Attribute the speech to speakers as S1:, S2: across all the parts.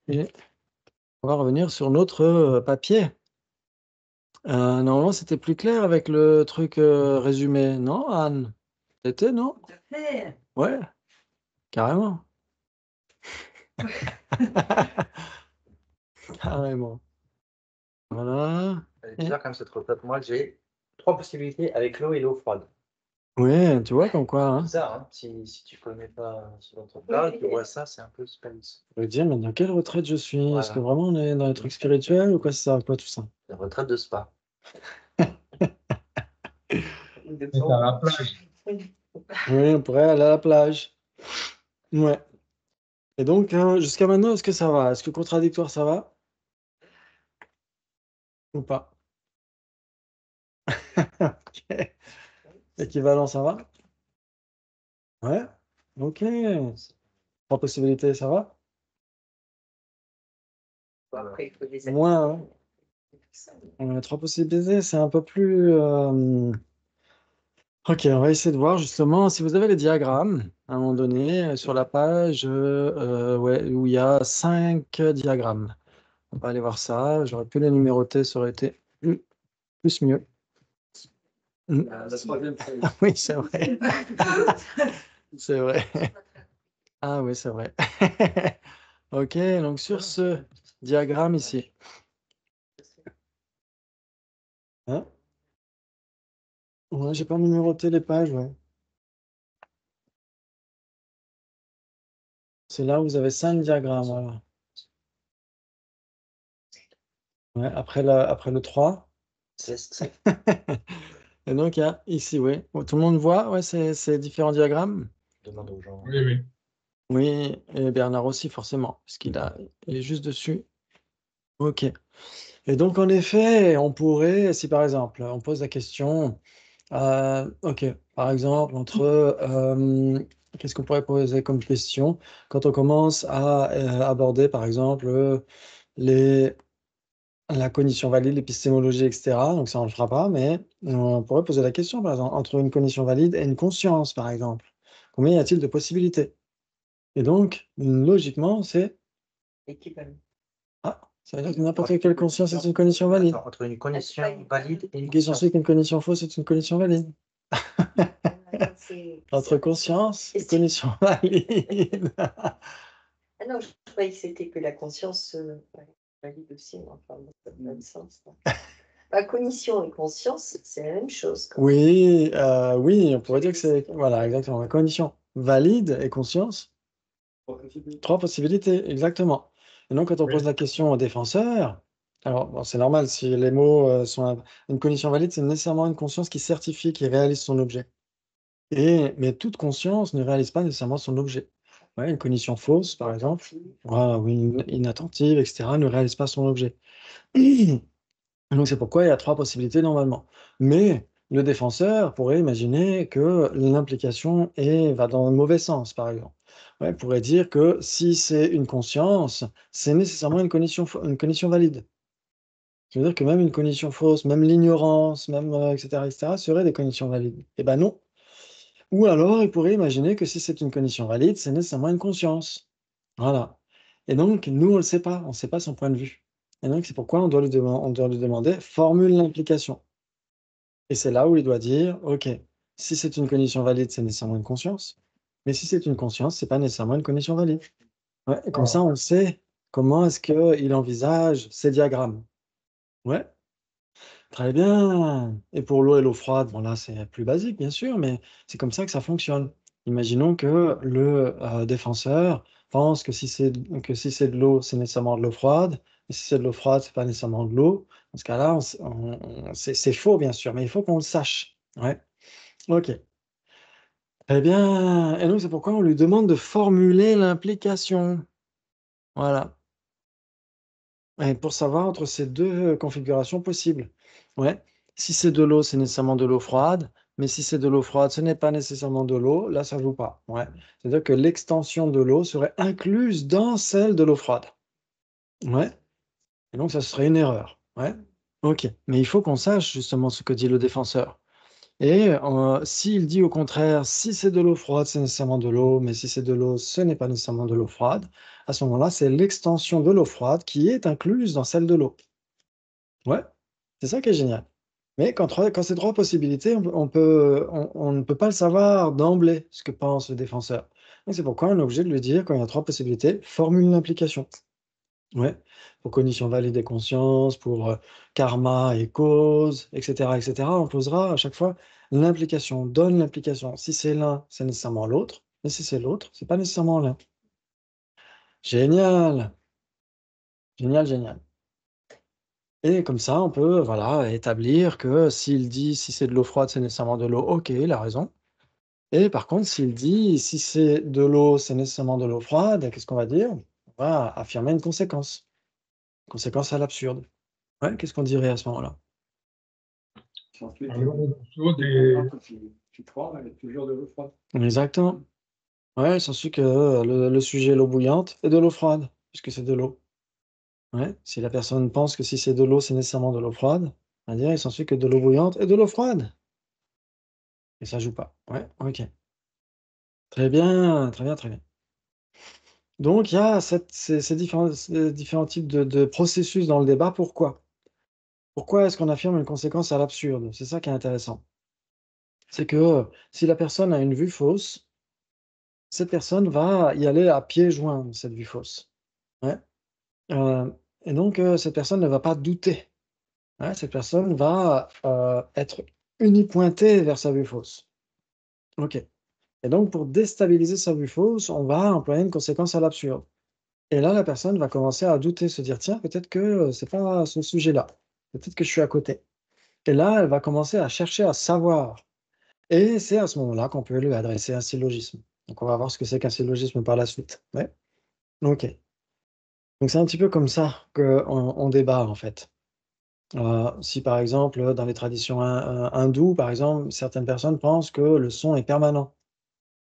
S1: Et on va revenir sur notre papier. Normalement, c'était plus clair avec le truc résumé, non, Anne? C'était, non?
S2: Tout à fait.
S1: Ouais, carrément. Carrément. Voilà.
S3: C'est bizarre quand même cette retraite. Moi, j'ai 3 possibilités avec l'eau et l'eau froide.
S1: Ouais, tu vois, comme quoi, hein.
S3: Bizarre, hein, si tu connais pas ce dont on parle, tu vois ça, c'est un peu space.
S1: Je veux dire, mais dans quelle retraite je suis? Est-ce que
S3: Voilà.
S1: vraiment on est dans les trucs spirituels ou quoi, c'est ça, quoi, tout ça?
S3: La retraite de spa.
S4: C'est à la plage.
S1: Oui, on pourrait aller à la plage. Ouais. Et donc, jusqu'à maintenant, est-ce que ça va? Est-ce que contradictoire, ça va? Ou pas? Ok. Équivalent, ça va? Ouais. Ok. 3 possibilités, ça va?
S2: Bon, après, il faut des
S1: Moins, hein. On a 3 possibilités, c'est un peu plus. Ok, on va essayer de voir justement si vous avez les diagrammes à un moment donné sur la page ouais, où il y a 5 diagrammes. On va aller voir ça. J'aurais pu les numéroter, ça aurait été plus mieux.
S3: La troisième feuille.
S1: Oui, c'est vrai. C'est vrai. Ah oui, c'est vrai. Ok, donc sur ce diagramme ici. Hein? Ouais, j'ai pas numéroté les pages, ouais. C'est là où vous avez 5 diagrammes, voilà. Ouais, après le 3. Et donc, il y a ici, oui. Bon, tout le monde voit, ouais, ces différents diagrammes?
S3: Demande aux gens.
S4: Oui, oui.
S1: Oui, et Bernard aussi, forcément, parce il est juste dessus. Ok. Et donc, en effet, on pourrait, si par exemple, on pose la question, ok, par exemple, qu'est-ce qu'on pourrait poser comme question quand on commence à aborder, par exemple, les, la cognition valide, l'épistémologie, etc. Donc, ça, on ne le fera pas, mais on pourrait poser la question, par exemple, entre une cognition valide et une conscience, par exemple. Combien y a-t-il de possibilités? Et donc, logiquement, c'est...
S2: équivalent.
S1: Ah, ça veut dire que n'importe quelle conscience est une condition valide.
S3: Attends, entre une condition valide et une
S1: Qui est censée
S3: conscience.
S1: qu'une condition fausse est une condition valide. Entre conscience et condition valide.
S2: Ah non, je croyais que c'était que la conscience valide aussi, mais enfin, ça n'a pas de sens. La cognition et conscience, c'est la même chose.
S1: Oui, oui, on pourrait dire que c'est... Voilà, exactement. La condition valide et conscience. 3 possibilités, exactement. Et donc, quand on pose la question au défenseur, alors bon, c'est normal, si les mots sont... Une cognition valide, c'est nécessairement une conscience qui certifie, qui réalise son objet. Mais toute conscience ne réalise pas nécessairement son objet. Ouais, une cognition fausse, par exemple, ou inattentive, etc., ne réalise pas son objet. Donc c'est pourquoi il y a 3 possibilités normalement. Mais le défenseur pourrait imaginer que l'implication va dans le mauvais sens, par exemple. Ouais, il pourrait dire que si c'est une conscience, c'est nécessairement une condition valide. C'est-à-dire que même une condition fausse, même l'ignorance, même etc., etc., seraient des conditions valides. Eh ben non. Ou alors il pourrait imaginer que si c'est une condition valide, c'est nécessairement une conscience. Voilà. Et donc, nous, on ne le sait pas, on ne sait pas son point de vue. Et donc, c'est pourquoi on doit lui demander formule l'implication. Et c'est là où il doit dire, OK, si c'est une condition valide, c'est nécessairement une conscience. Mais si c'est une conscience, c'est pas nécessairement une condition valide. Ouais, et comme ça, on sait comment est-ce qu'il envisage ces diagrammes. Ouais, très bien. Et pour l'eau et l'eau froide, bon là, c'est plus basique, bien sûr, mais c'est comme ça que ça fonctionne. Imaginons que le défenseur pense que si c'est de l'eau, c'est nécessairement de l'eau froide. Et si c'est de l'eau froide, c'est pas nécessairement de l'eau. Dans ce cas-là, c'est faux, bien sûr, mais il faut qu'on le sache. Ouais. Ok. Eh bien, et donc c'est pourquoi on lui demande de formuler l'implication. Voilà. Et pour savoir entre ces deux configurations possibles. Ouais. Si c'est de l'eau, c'est nécessairement de l'eau froide. Mais si c'est de l'eau froide, ce n'est pas nécessairement de l'eau. Là, ça ne joue pas. Ouais. C'est-à-dire que l'extension de l'eau serait incluse dans celle de l'eau froide. Ouais. Et donc, ça serait une erreur. Ouais. OK. Mais il faut qu'on sache justement ce que dit le défenseur. Et s'il dit au contraire, si c'est de l'eau froide, c'est nécessairement de l'eau, mais si c'est de l'eau, ce n'est pas nécessairement de l'eau froide, à ce moment-là, c'est l'extension de l'eau froide qui est incluse dans celle de l'eau. Ouais, c'est ça qui est génial. Mais quand c'est 3 possibilités, on ne peut pas le savoir d'emblée, ce que pense le défenseur. Donc c'est pourquoi on est obligé de lui dire, quand il y a 3 possibilités, formule une implication. Ouais, pour cognition valide et conscience, pour, karma et cause, et cetera, on posera à chaque fois l'implication. On donne l'implication. Si c'est l'un, c'est nécessairement l'autre, mais si c'est l'autre, c'est pas nécessairement l'un. Génial! Génial, génial. Et comme ça, on peut, voilà, établir que s'il dit: «Si c'est de l'eau froide, c'est nécessairement de l'eau», OK, il a raison. Et par contre, s'il dit: «Si c'est de l'eau, c'est nécessairement de l'eau froide», qu'est-ce qu'on va dire? On va affirmer une conséquence. Conséquence à l'absurde. Ouais, qu'est-ce qu'on dirait à ce moment-là?
S4: Alors, l'eau des...
S1: Exactement. Ouais, il s'ensuit que, le sujet, l'eau bouillante, est de l'eau froide, puisque c'est de l'eau. Ouais, si la personne pense que si c'est de l'eau, c'est nécessairement de l'eau froide, on va dire: «Il s'ensuit que de l'eau bouillante est de l'eau froide». Et ça joue pas. Ouais, OK. Très bien, très bien, très bien. Donc il y a ces différents types de processus dans le débat. Pourquoi? Pourquoi est-ce qu'on affirme une conséquence à l'absurde? C'est ça qui est intéressant. C'est que, si la personne a une vue fausse, cette personne va y aller à pieds joints, cette vue fausse. Ouais, et donc cette personne ne va pas douter. Ouais, cette personne va, être unipointée vers sa vue fausse. OK, et donc pour déstabiliser sa vue fausse, on va employer une conséquence à l'absurde. Et là, la personne va commencer à douter, se dire: «Tiens, peut-être que, c'est pas ce sujet-là. Peut-être que je suis à côté». Et là, elle va commencer à chercher à savoir, et c'est à ce moment-là qu'on peut lui adresser un syllogisme. Donc on va voir ce que c'est qu'un syllogisme par la suite. Ouais, OK. Donc c'est un petit peu comme ça qu'on débat, en fait. Si par exemple, dans les traditions hindoues, par exemple, certaines personnes pensent que le son est permanent,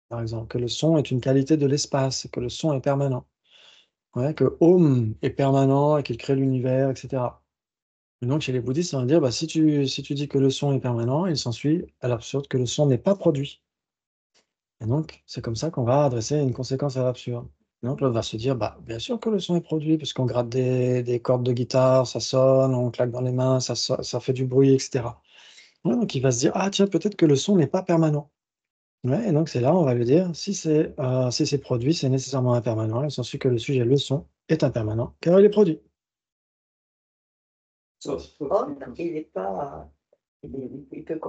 S1: par exemple, que le son est une qualité de l'espace, que le son est permanent. Ouais, que Om est permanent et qu'il crée l'univers, et cetera. Et donc chez les bouddhistes, on va dire: «Bah, si tu dis que le son est permanent, il s'ensuit à l'absurde que le son n'est pas produit». Et donc c'est comme ça qu'on va adresser une conséquence à l'absurde. Donc l'autre va se dire: «Bah, bien sûr que le son est produit puisqu'on gratte des cordes de guitare, ça sonne, on claque dans les mains, ça fait du bruit, et cetera». Ouais, donc il va se dire: «Ah tiens, peut-être que le son n'est pas permanent». Ouais, et donc c'est là, on va lui dire: si c'est produit, c'est nécessairement impermanent. Il s'ensuit que le sujet, le son, est impermanent car il est produit».
S2: Homme, il n'est pas, il peut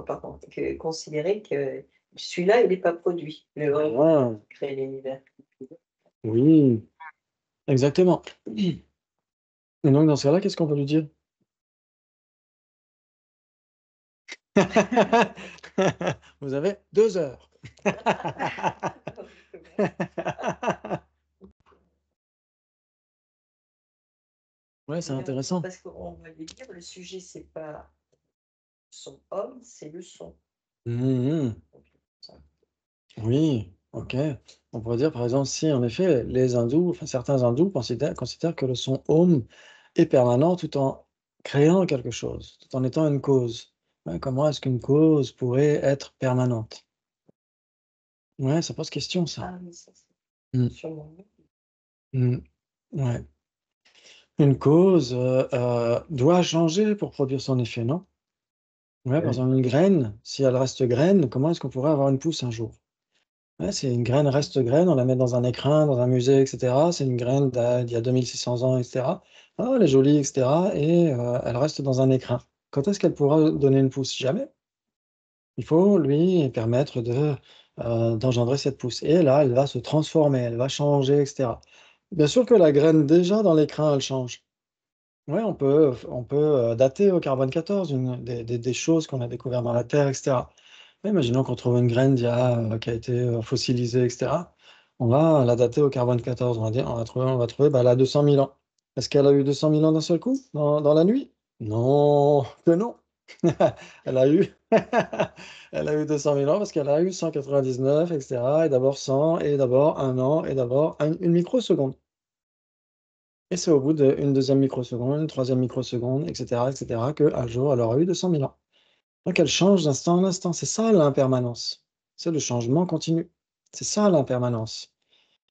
S2: considérer que celui-là, il n'est pas produit. Le homme
S1: Ah,
S2: crée l'univers.
S1: oui, exactement. Et donc dans ce cas-là, qu'est-ce qu'on va lui dire? Vous avez 2 heures. Ouais, c'est intéressant.
S2: Parce qu'on va lui dire, le sujet, c'est pas son homme, c'est le son.
S1: Mmh.
S2: Ça.
S1: Oui, OK. On pourrait dire, par exemple, si en effet les hindous, enfin certains hindous considèrent que le son Om est permanent tout en créant quelque chose, tout en étant une cause. Ouais, comment est-ce qu'une cause pourrait être permanente? Ouais, ça pose question ça.
S2: Ah oui, ça, c'est
S1: Mmh,
S2: sûrement.
S1: mmh, ouais. Une cause, doit changer pour produire son effet, non? Ouais, par
S4: Oui.
S1: exemple, une graine, si elle reste graine, comment est-ce qu'on pourrait avoir une pousse un jour? Ouais, si une graine reste graine, on la met dans un écrin, dans un musée, et cetera. C'est une graine d'il y a 2600 ans, et cetera. Ah, elle est jolie, et cetera, et elle reste dans un écrin. Quand est-ce qu'elle pourra donner une pousse? Jamais. Il faut lui permettre d'engendrer cette pousse, et là, elle va se transformer, elle va changer, et cetera. Bien sûr que la graine, déjà dans l'écrin, elle change. Ouais, on peut dater au carbone 14 des choses qu'on a découvertes dans la terre, et cetera. Ouais, imaginons qu'on trouve une graine qui a été, fossilisée, et cetera. On va la dater au carbone 14. On va trouver, bah, elle a 200 000 ans. Est-ce qu'elle a eu 200 000 ans d'un seul coup, dans la nuit? Non, que non. Elle a eu elle a eu 200 000 ans parce qu'elle a eu 199, et cetera, et d'abord 100, et d'abord 1 an, et d'abord une microseconde. Et c'est au bout d'une deuxième microseconde, une troisième microseconde, et cetera, qu'un jour, elle aura eu 200 000 ans. Donc elle change d'instant en instant. C'est ça l'impermanence. C'est le changement continu. C'est ça l'impermanence.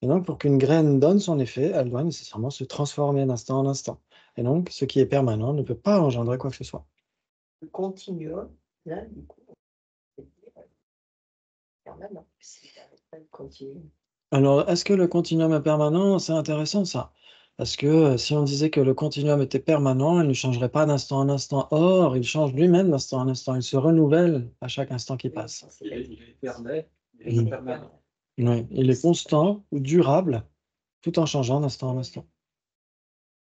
S1: Et donc, pour qu'une graine donne son effet, elle doit nécessairement se transformer d'instant en instant. Et donc, ce qui est permanent ne peut pas engendrer quoi que ce soit.
S2: Le continuum, là, du coup, c'est permanent. C'est pas le continuum.
S1: Alors, est-ce que le continuum est permanent? C'est intéressant ça. Parce que si on disait que le continuum était permanent, il ne changerait pas d'instant en instant. Or, il change lui-même d'instant en instant. Il se renouvelle à chaque instant qui passe.
S3: Il est éternel, il
S2: Il
S3: est
S2: est
S3: permanent.
S1: Oui, il est constant ou durable, tout en changeant d'instant en instant.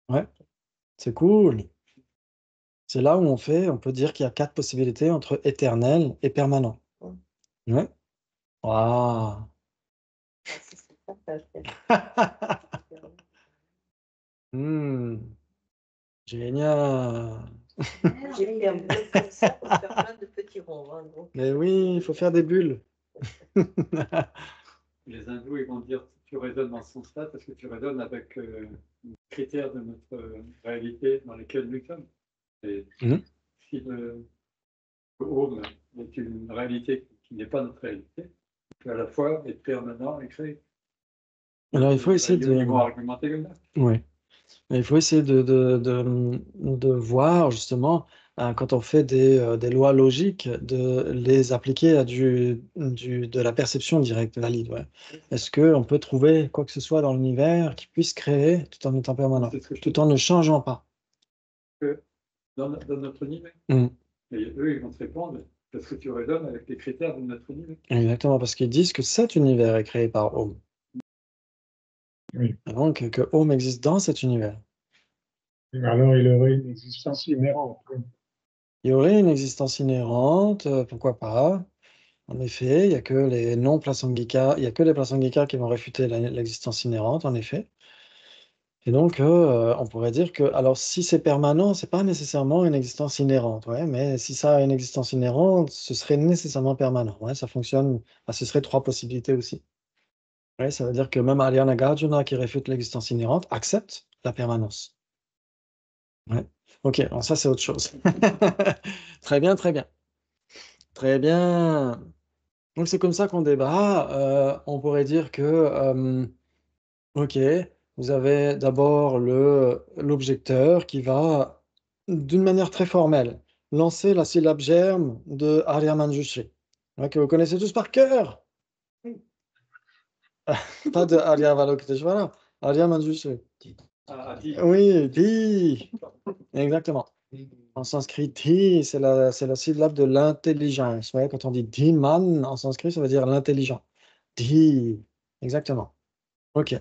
S1: Ouais, c'est cool. C'est là où on peut dire qu'il y a 4 possibilités entre éternel et permanent. Ouais. Waouh.
S2: C'est pas ça.
S1: Génial.
S2: J'ai fait un bloc comme ça pour faire plein de petits ronds. Hein, donc.
S1: Mais oui, il faut faire des bulles.
S4: Les hindous, ils vont dire tu résonnes dans ce sens-là parce que tu résonnes avec les critères de notre réalité dans lesquels nous sommes. Et si le home est une réalité qui n'est pas notre réalité, on peut à la fois être permanent et créer.
S1: Alors, il faut essayer de...
S4: Ils vont argumenter comme ça.
S1: Oui. Mais il faut essayer de voir, justement, quand on fait des lois logiques, de les appliquer à de la perception directe, valide. Ouais. Est-ce qu'on peut trouver quoi que ce soit dans l'univers qui puisse créer tout en étant permanent, tout en ne changeant pas?
S4: Dans notre univers. Et eux, ils vont te répondre parce que tu résonnes avec les critères de notre univers.
S1: Exactement, parce qu'ils disent que cet univers est créé par Om.
S5: Oui.
S1: Et donc, que Om existe dans cet univers.
S5: Alors, il aurait une existence inhérente.
S1: Il y aurait une existence inhérente, pourquoi pas. En effet, il n'y a que les non-Prasangika, il y a que les Prasangika qui vont réfuter l'existence inhérente, en effet. Et donc, on pourrait dire que, alors, si c'est permanent, c'est pas nécessairement une existence inhérente, ouais, mais si ça a une existence inhérente, ce serait nécessairement permanent, ouais, ça fonctionne, ce serait 3 possibilités aussi. Ouais, ça veut dire que même Ariana Nagarjuna, qui réfute l'existence inhérente, accepte la permanence. Ouais. Ok, alors ça, c'est autre chose. Très bien, très bien. Très bien. Donc, c'est comme ça qu'on débat. On pourrait dire que, ok, vous avez d'abord l'objecteur qui va, d'une manière très formelle, lancer la syllabe germe de Arya Manjushri, ouais, que vous connaissez tous par cœur. Pas de Arya Avalokiteshvara, Arya Manjushri. Oui, Di. Exactement. En sanskrit, Di, c'est la syllabe de l'intelligence. Ouais, quand on dit Dhiman en sanskrit, ça veut dire l'intelligent. Di. Exactement. Ok.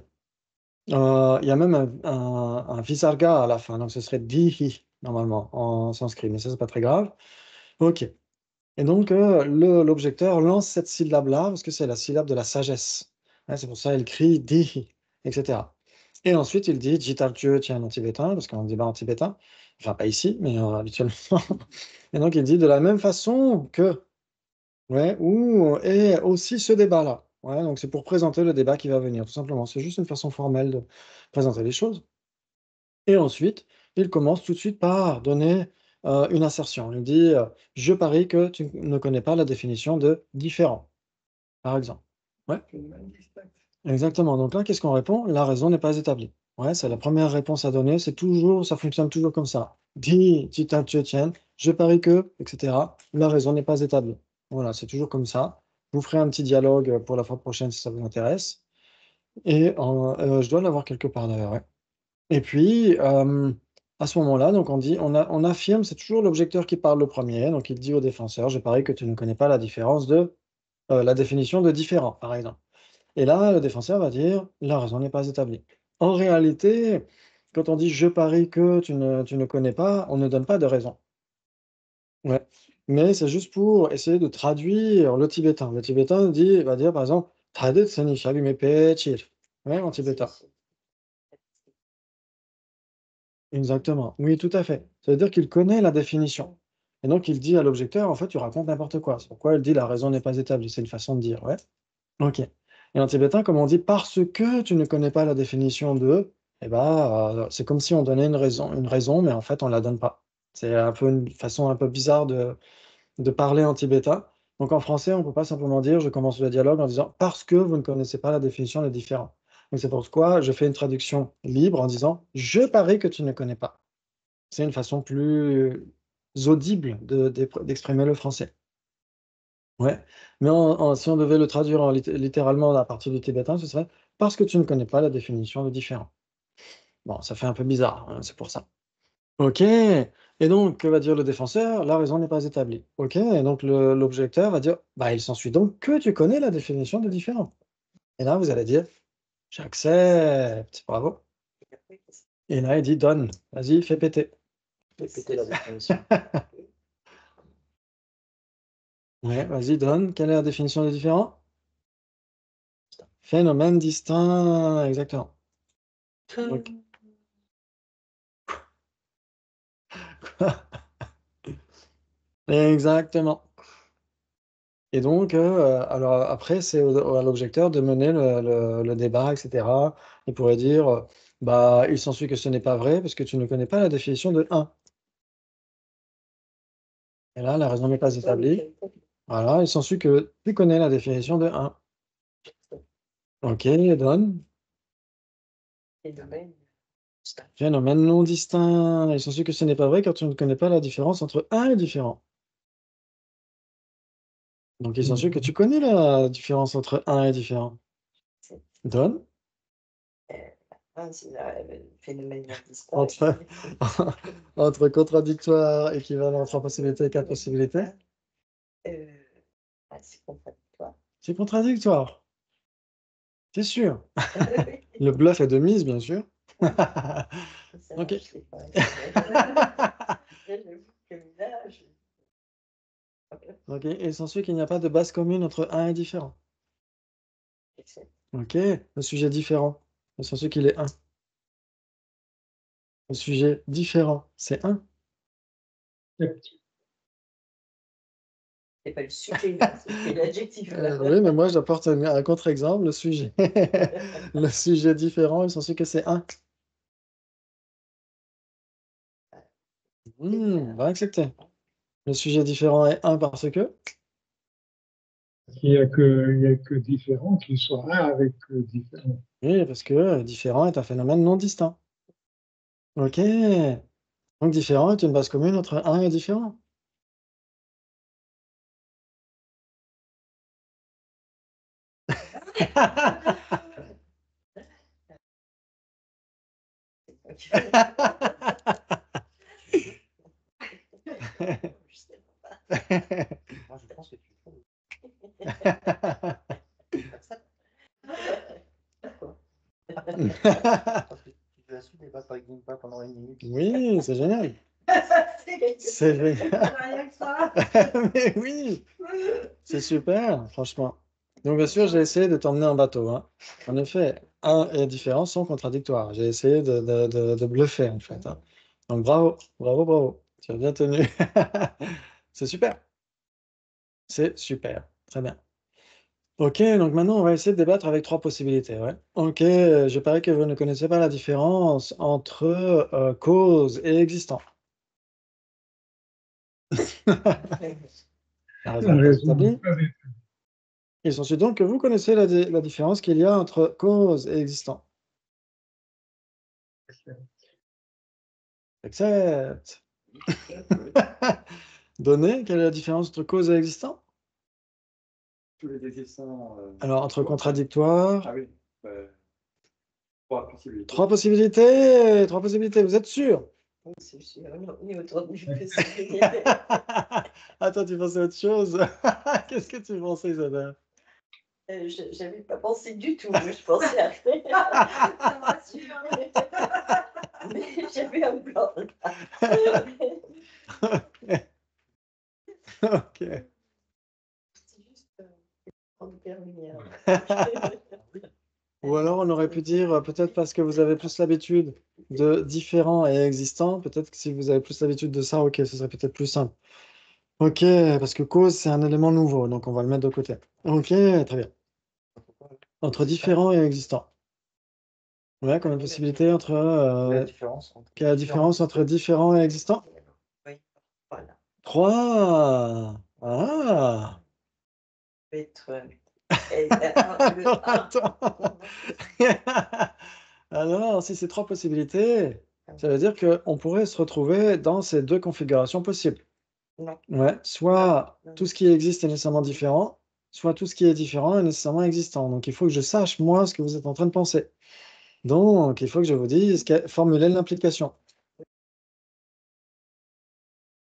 S1: Il y a même un visarga à la fin, donc ce serait dihi, normalement, en sanskrit, mais ça, c'est pas très grave. Ok. Et donc, l'objecteur lance cette syllabe-là, parce que c'est la syllabe de la sagesse. Ouais, c'est pour ça qu'il crie dihi, etc. Et ensuite, il dit jitarju tian en tibétain, parce qu'on débat en tibétain, enfin, pas ici, mais habituellement. Et donc, il dit de la même façon que, ouais, où est aussi ce débat-là. Ouais, donc c'est pour présenter le débat qui va venir, tout simplement. C'est juste une façon formelle de présenter les choses. Et ensuite, il commence tout de suite par donner une assertion. Il dit je parie que tu ne connais pas la définition de différent, par exemple. Ouais. Exactement. Donc là, qu'est-ce qu'on répond? La raison n'est pas établie. Ouais, c'est la première réponse à donner. C'est toujours, ça fonctionne toujours comme ça. Dis, je parie que, etc. La raison n'est pas établie. Voilà, c'est toujours comme ça. Je vous ferai un petit dialogue pour la fois prochaine si ça vous intéresse. Et je dois l'avoir quelque part d'ailleurs. Ouais. Et puis, à ce moment-là, donc on affirme, c'est toujours l'objecteur qui parle le premier. Donc il dit au défenseur, je parie que tu ne connais pas la différence de la définition de différent, par exemple. Et là, le défenseur va dire, la raison n'est pas établie. En réalité, quand on dit je parie que tu ne connais pas, on ne donne pas de raison. Ouais. Mais c'est juste pour essayer de traduire le tibétain. Le tibétain va dire par exemple, Tadet seni shabi me pechir. Ouais, en tibétain. Exactement. Oui, tout à fait. Ça veut dire qu'il connaît la définition. Et donc, il dit à l'objecteur, en fait, tu racontes n'importe quoi. C'est pourquoi il dit la raison n'est pas établie. C'est une façon de dire, ouais. Ok. Et en tibétain, comme on dit, parce que tu ne connais pas la définition de, eh ben, c'est comme si on donnait une raison, mais en fait, on ne la donne pas. C'est un peu une façon un peu bizarre de parler en tibétain. Donc, en français, on ne peut pas simplement dire, je commence le dialogue en disant, parce que vous ne connaissez pas la définition des différents. Donc c'est pourquoi je fais une traduction libre en disant « je parie que tu ne connais pas ». C'est une façon plus audible d'exprimer le français. Ouais, mais si on devait le traduire littéralement à partir du tibétain, ce serait « parce que tu ne connais pas la définition de différent ». Bon, ça fait un peu bizarre, hein, c'est pour ça. OK, et donc que va dire le défenseur? La raison n'est pas établie. OK, et donc l'objecteur va dire: «Bah, il s'ensuit donc que tu connais la définition de différent». Et là, vous allez dire: «J'accepte, bravo». Et là, il dit: «Donne, vas-y, fais péter».
S3: Fais péter la définition.
S1: Ouais, vas-y, donne. Quelle est la définition de différent? Phénomène distinct, exactement. Donc exactement. Et donc, alors après, c'est à l'objecteur de mener le débat, et cetera. Il pourrait dire, bah, il s'ensuit que ce n'est pas vrai parce que tu ne connais pas la définition de 1. Et là, la raison n'est pas établie. Voilà, il s'ensuit que tu connais la définition de 1. OK, donne. Phénomène non distinct. Il s'ensuit que ce n'est pas vrai car tu ne connais pas la différence entre 1 et différent. Donc il s'ensuit que tu connais la différence entre 1 et différent. Donne.
S2: Phénomène
S1: Entre, entre contradictoire, équivalent, 3 possibilités, 4 possibilités.
S2: C'est contradictoire.
S1: C'est contradictoire. C'est sûr. Le bluff est de mise, bien sûr. OK. OK, et il s'ensuit qu'il n'y a pas de base commune entre 1 et différent. OK, le sujet différent. Il s'ensuit qu'il est 1. Le sujet différent, c'est 1.
S2: C'est pas le sujet, c'est l'adjectif.
S1: Oui, mais moi j'apporte un contre-exemple, le sujet. Le sujet différent, il s'ensuit que c'est 1. Va accepter. Le sujet différent est 1 parce que?
S5: Il n'y a que différents qui sont un avec différents.
S1: Oui, parce que différent est un phénomène non distinct. OK. Donc différent est une base commune entre 1 et différent.
S3: Moi, je pense que tu trouves. Parce que tu as su débattre avec Gimpa pendant 1 minute.
S1: Oui, c'est génial. C'est génial. Mais oui, c'est super, franchement. Donc bien sûr, j'ai essayé de t'emmener en bateau, hein. En effet, 1 et différent sont contradictoires. J'ai essayé de bluffer, en fait, hein. Donc bravo, bravo, bravo. Tu as bien tenu. C'est super. C'est super. Très bien. OK, donc maintenant, on va essayer de débattre avec 3 possibilités, ouais. OK, je parie que vous ne connaissez pas la différence entre, cause et existant. La raison
S5: La
S1: n'est pas
S5: raison
S1: établie.
S5: n'est pas établie.
S1: Il s'ensuit donc que vous connaissez la différence qu'il y a entre cause et existant. Accepte. Donner, quelle est la différence entre cause et existant?
S4: Tous les existants.
S1: Alors, entre contradictoire.
S4: Ah oui. 3 possibilités.
S1: 3 possibilités, 3 possibilités, vous êtes sûr?
S2: C'est sûr, on est autour du
S1: Attends, tu pensais à autre chose? Qu'est-ce que tu pensais, Isabelle?
S2: J'avais pas pensé du tout, je pensais à ça me rassure. Mais j'avais un plan.
S1: OK.
S2: C'est juste prendre hyper lumière.
S1: Ou alors on aurait pu dire, peut-être parce que vous avez plus l'habitude de différent et existant, peut-être que si vous avez plus l'habitude de ça, OK, ce serait peut-être plus simple. OK, parce que cause, c'est un élément nouveau, donc on va le mettre de côté. OK, très bien. Entre différent et existant. Ouais, combien de possibilités entre,
S3: La différence entre.
S1: quelle est la différence entre différent et existant?
S2: Oui, voilà.
S1: 3. Ah!
S2: Peut être Et, le un,
S1: Attends. Ah non, si c'est 3 possibilités, ça veut dire qu'on pourrait se retrouver dans ces 2 configurations possibles.
S2: non.
S1: Ouais, soit
S2: Non.
S1: tout ce qui existe est nécessairement différent, soit tout ce qui est différent est nécessairement existant. Donc il faut que je sache, moi, ce que vous êtes en train de penser. Donc il faut que je vous dise formuler l'implication.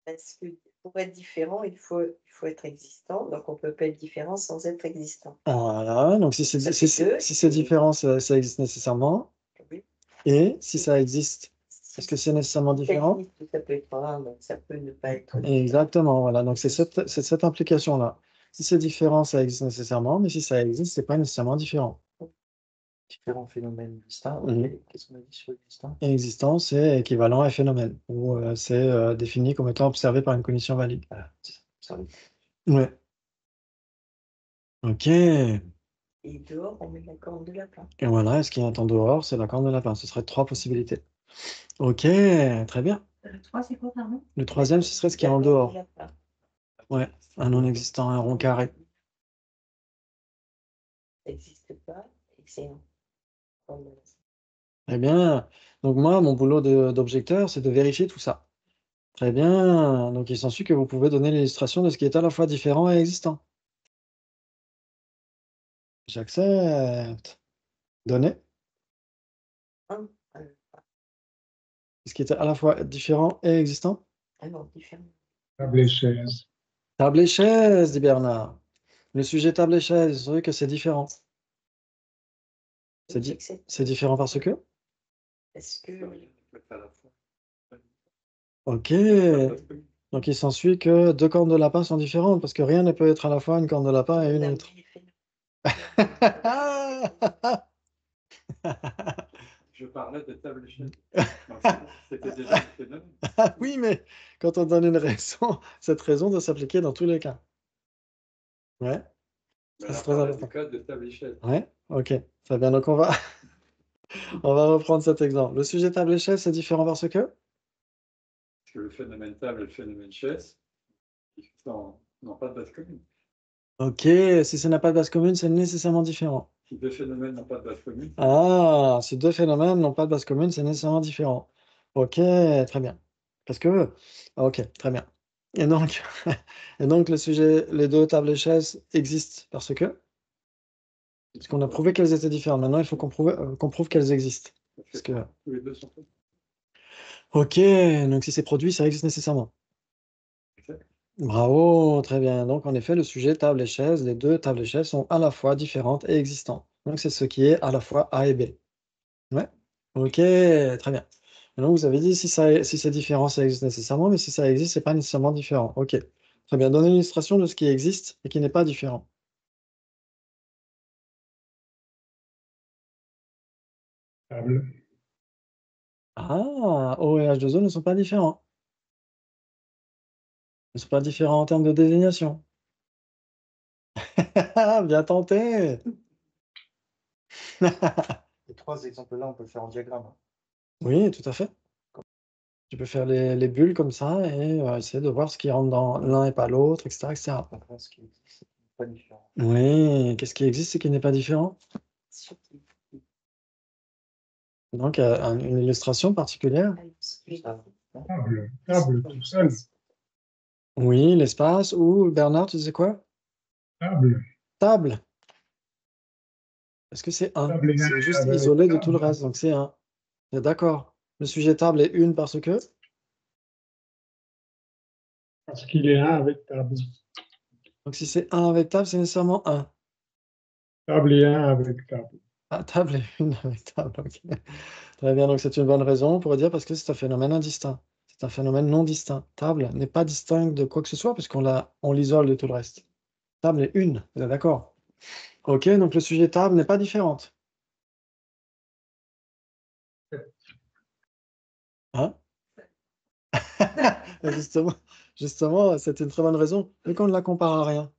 S2: Parce que pour être différent, il faut être existant. Donc, on ne peut pas être différent sans être existant.
S1: Voilà, donc si
S2: Ça fait
S1: c'est
S2: deux,
S1: si c'est
S2: et-
S1: différent, ça existe nécessairement.
S2: Oui.
S1: Et si ça existe, est-ce que c'est nécessairement
S2: Ça
S1: différent?
S2: existe, ça peut être un, donc ça peut ne pas être différent.
S1: Exactement, voilà. Donc c'est cette implication-là. Si c'est différent, ça existe nécessairement, mais si ça existe, c'est pas nécessairement différent.
S3: Différents phénomènes distincts.
S1: Mhm.
S3: Ok, qu'est-ce qu'on a dit sur l'existant?
S1: Et existant, c'est équivalent à phénomène, ou c'est défini comme étant observé par une cognition valide.
S3: Voilà, c'est ça.
S1: Ouais. Ok.
S2: Et dehors, on met la corne de lapin.
S1: Et voilà, ce qui est en dehors, c'est la corne de lapin. Ce serait 3 possibilités. Ok, très bien.
S2: Le 3, c'est quoi, pardon?
S1: Le troisième, ce serait ce qui est en dehors. Ouais, un non-existant, un rond carré.
S2: Ça n'existe pas, et c'est un.
S1: Très bien. Donc moi, mon boulot d'objecteur, c'est de vérifier tout ça. Très bien. Donc il s'ensuit que vous pouvez donner l'illustration de ce qui est à la fois différent et existant. J'accepte. Donner.
S2: Un,
S1: Ce qui est à la fois différent et existant.
S2: ah non, différent.
S5: Table et chaise.
S1: Table et chaise, dit Bernard. Le sujet table et chaise, vous savez que c'est différent.
S2: J'accepte.
S1: C'est différent parce que?
S2: Parce que
S4: À la fois.
S1: Ok. Donc il s'ensuit que 2 cornes de lapin sont différentes, parce que rien ne peut être à la fois une corne de lapin et une
S2: on a
S1: autre.
S2: oublié phénomène.
S4: Je parlais de table et chaise. Donc, c'était déjà un phénomène.
S1: Ah oui, mais quand on donne une raison, cette raison doit s'appliquer dans tous les cas. Ouais,
S4: Mais
S1: ça
S4: là,
S1: c'est
S4: on
S1: très
S4: parlait
S1: important.
S4: du code de table et chaise.
S1: Ouais, ok, très bien. Donc on va, on va reprendre cet exemple. Le sujet table et chaise, c'est différent parce que?
S4: Parce que le phénomène table et le phénomène chaise n'ont pas de base commune.
S1: Ok, si ça n'a pas de base commune, c'est nécessairement différent.
S4: Si deux phénomènes n'ont pas de base commune,
S1: Ah, si 2 phénomènes n'ont pas de base commune, c'est nécessairement différent. Ok, très bien. Parce que, ok, très bien. Et donc, et donc le sujet, les 2 tables et chaises existent parce que? Parce qu'on a prouvé qu'elles étaient différentes. Maintenant, il faut qu'on prouve qu'elles existent. Parce que,
S4: tous les deux sont faits.
S1: ok, donc si c'est produit, ça existe nécessairement.
S4: Exact.
S1: Bravo, très bien. Donc, en effet, le sujet table et chaise, les 2 tables et chaises sont à la fois différentes et existantes. Donc, c'est ce qui est à la fois A et B. Ouais. Ok, très bien. Maintenant, vous avez dit si c'est différent, ça existe nécessairement, mais si ça existe, c'est pas nécessairement différent. Ok. Très bien. Donnez une illustration de ce qui existe et qui n'est pas différent.
S5: Table.
S1: Ah, O et H2O ne sont pas différents. Ils ne sont pas différents en termes de désignation. Bien tenté.
S3: Les 3 exemples-là, on peut le faire en diagramme.
S1: Oui, tout à fait. Tu peux faire les bulles comme ça et essayer de voir ce qui rentre dans l'un et pas l'autre, etc., etc.
S3: Donc là, ce qui existe, c'est pas différent.
S1: Oui, qu'est-ce qui existe et qui n'est pas différent? Donc, une illustration particulière?
S5: Table, tout seul.
S1: Oui, l'espace. Ou Bernard, tu disais quoi?
S5: Table.
S1: Table. Est-ce que c'est un?
S5: Table et
S1: C'est
S5: un
S1: juste
S5: avec
S1: isolé de tout le
S5: table.
S1: reste, donc c'est un. D'accord. Le sujet table est une parce que?
S5: Parce qu'il est un avec table.
S1: Donc si c'est un avec table, c'est nécessairement un.
S5: Table et un avec table.
S1: Ah, table et une avec table, ok. Très bien, donc c'est une bonne raison pour dire parce que c'est un phénomène indistinct. C'est un phénomène non distinct. Table n'est pas distinct de quoi que ce soit on l'isole de tout le reste. Table est une, vous êtes d'accord? Ok, donc le sujet table n'est pas différente. Hein? Justement, c'est une très bonne raison, mais qu'on ne la compare à rien.